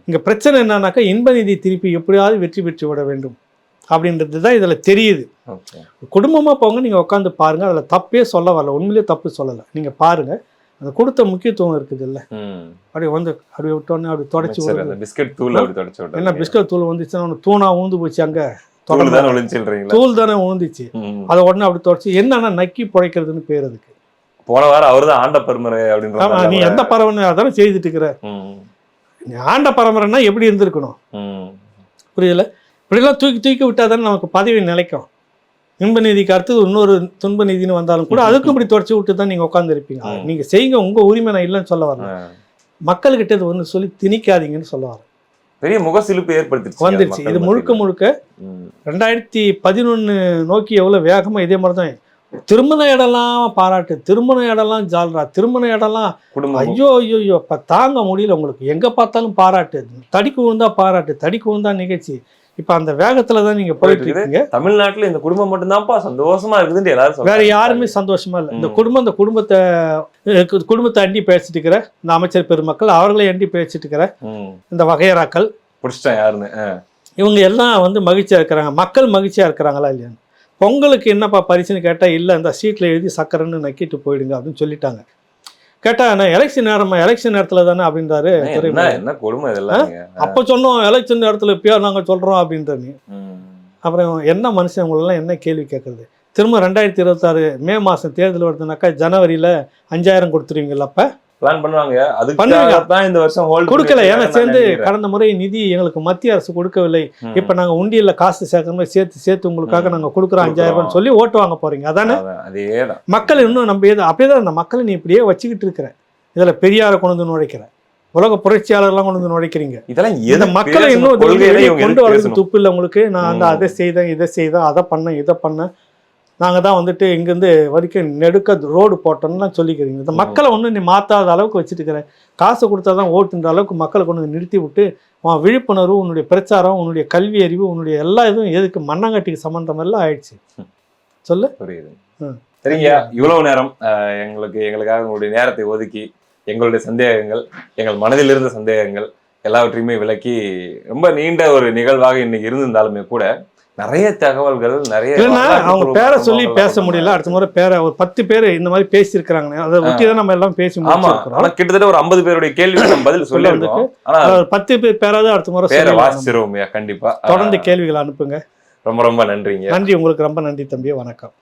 இங்க பிரச்சனை என்னன்னாக்கா இன்பநிதி திருப்பி எப்படியாவது வெற்றி பெற்று விட வேண்டும் அப்படின்றது தான் இதுல தெரியுது. குடும்பமா போங்க, நீங்க உட்காந்து பாருங்க. அதுல தப்பே சொல்ல வரல, உண்மையிலேயே தப்பு சொல்லலை. நீங்க பாருங்க, அந்த கொடுத்த முக்கியத்துவம் இருக்குது இல்ல. அப்படி வந்து அப்படி விட்டோன்னே அப்படி தொடச்சி என்ன பிஸ்கட் தூள் வந்துச்சுன்னா தூணா ஊந்து போச்சு, அங்க தூள் தானே ஊந்துச்சு. அதை உடனே அப்படி தொடச்சி என்னன்னா நக்கி புழைக்கிறதுன்னு பேர் அதுக்கு. போன வாரம் அவருதான் ஆண்ட பரம்பரை அப்படின்னு. நீ எந்த பரம்பரை அதானே செய்துட்டு இருக்கிற. நீ ஆண்ட பரம்பரைன்னா எப்படி இருந்திருக்கணும், புரியல? இப்படிலாம் தூக்கி விட்டா தானே நமக்கு பதவி நிலைக்கும். இன்ப நீதிக்கு அடுத்தது இன்னொரு துன்ப நீதினு வந்தாலும் கூட அதுக்கும் இப்படி தொடச்சி விட்டு தான் நீங்க உட்காந்து இருப்பீங்க. நீங்க செய்யுங்க, உங்க உரிமை நான் இல்லைன்னு சொல்ல வரல. மக்கள்கிட்ட இது ஒன்று சொல்லி திணிக்காதீங்கன்னு சொல்ல வரேன். பெரிய முகசிலிப்பு வந்துருச்சு. இது முழுக்க 2011 நோக்கி எவ்வளவு வேகமா இதே மாதிரிதான். திருமண இடம்லாம் பாராட்டு, திருமண இடம்லாம் ஜால்ரா, திருமண இடம்லாம் ஐயோ இப்ப தாங்க முடியல உங்களுக்கு. எங்க பார்த்தாலும் பாராட்டு, தடிக்கு விழுந்தா பாராட்டு, தடிக்கு விழுந்தா நிகழ்ச்சி. இப்ப அந்த வேகத்துலதான் நீங்க போயிட்டு இருக்கீங்க. தமிழ்நாட்டுல இந்த குடும்பம் மட்டும்தான்ப்பா சந்தோஷமா இருக்குதுன்னு எல்லாரும், வேற யாருமே சந்தோஷமா இல்லை. இந்த குடும்பத்தை அண்டி பேசிட்டு இருக்கிற இந்த அமைச்சர் பெருமக்கள், அவர்களை அண்டி பேசிட்டு இருக்கிற இந்த வகையறாக்கள் யாருன்னு இவங்க எல்லாம் வந்து மகிழ்ச்சியா இருக்கிறாங்க. மக்கள் மகிழ்ச்சியா இருக்கிறாங்களா இல்லையா? பொங்கலுக்கு என்னப்பா பரிசுன்னு கேட்டா இல்லை, இந்த சீட்ல எழுதி சக்கரன்னு நக்கிட்டு போயிடுங்க அப்படின்னு சொல்லிட்டாங்க. கேட்டா நான் எலெக்ஷன் நேரத்துல தானே அப்படின்றாரு. அப்ப சொன்னோம் எலெக்ஷன் நேரத்துல இப்பயா நாங்க சொல்றோம் அப்படின்றது. அப்புறம் என்ன மனுஷன் உங்களெல்லாம் என்ன கேள்வி கேட்கறது? திரும்ப 2026 மே மாசம் தேர்தல் வருதுனாக்கா ஜனவரியில 5000 கொடுத்துருவீங்கல்ல? அப்ப பிளான் பண்ணுவாங்க. அதுக்கு இந்த வருஷம் ஹோல்ட் கொடுக்கல. ஏன்னா சேர்ந்து கடந்த முறை நிதி எங்களுக்கு மத்திய அரசு கொடுக்கவில்லை, இப்ப நாங்க உண்டியல்ல காசு சேர்க்கணும், சேர்த்து உங்களுக்காக நாங்க கொடுக்குறோம் 5000 சொல்லி ஓட்டு வாங்க போறீங்க. அதானே மக்கள் இன்னும் நம்ம அப்படியேதான் அந்த மக்களை நீ இப்படியே வச்சுக்கிட்டு இருக்கிற. இதுல பெரியாரை கொண்டு வந்து நுழைக்கிற, உலக புரட்சியாளர்லாம் கொண்டு வந்து நுழைக்கிறீங்க. இதெல்லாம் மக்களை இன்னும் கொண்டு வரதுக்கு துப்பு இல்லை உங்களுக்கு. நான் அந்த அதை செய்தேன், இதை செய்தேன், அதை பண்ணேன், இதை பண்ணேன், நாங்கள் தான் வந்துட்டு இங்கேருந்து வரைக்கும் நெடுக்க ரோடு போட்டோம்லாம் சொல்லிக்கிறீங்க. இந்த மக்களை ஒன்றும் நீ மாற்றாத அளவுக்கு வச்சுட்டு இருக்கிறேன். காசு கொடுத்தா தான் ஓட்டுன்ற அளவுக்கு மக்களை கொண்டு வந்து நிறுத்தி விட்டு விழிப்புணர்வு, உன்னுடைய பிரச்சாரம், உன்னுடைய கல்வி அறிவு, உன்னுடைய எல்லா இதுவும் எதுக்கு மண்ணாங்கட்டிக்கு சம்பந்தம் எல்லாம் ஆயிடுச்சு. சொல்லு. புரியுது. சரிங்க, இவ்வளவு நேரம் எங்களுக்காக உங்களுடைய நேரத்தை ஒதுக்கி எங்களுடைய சந்தேகங்கள், எங்கள் மனதில் இருந்த சந்தேகங்கள் எல்லாவற்றையுமே விளக்கி ரொம்ப நீண்ட ஒரு நிகழ்வாக இன்னைக்கு இருந்திருந்தாலுமே கூட நிறைய தகவல்கள், நிறைய இல்லைன்னா அவங்க பேரை சொல்லி பேச முடியல. அடுத்த முறை பேரை ஒரு 10 பேர் இந்த மாதிரி பேசியிருக்கிறாங்க, அதை ஒட்டி தான் நம்ம எல்லாம் பேசி முடிச்சிருக்கிறோம். ஆனா கிட்டத்தட்ட ஒரு 50 பேருடைய கேள்வி நம்ம பதில் சொல்லியிருக்கோம். ஆனா ஒரு 10 பேராவது அடுத்த முறை பேரை வாசிச்சிருவோம். கண்டிப்பா தொடர்ந்து கேள்விகள் அனுப்புங்க. ரொம்ப ரொம்ப நன்றிங்க. நன்றி, உங்களுக்கு ரொம்ப நன்றி தம்பி. வணக்கம்.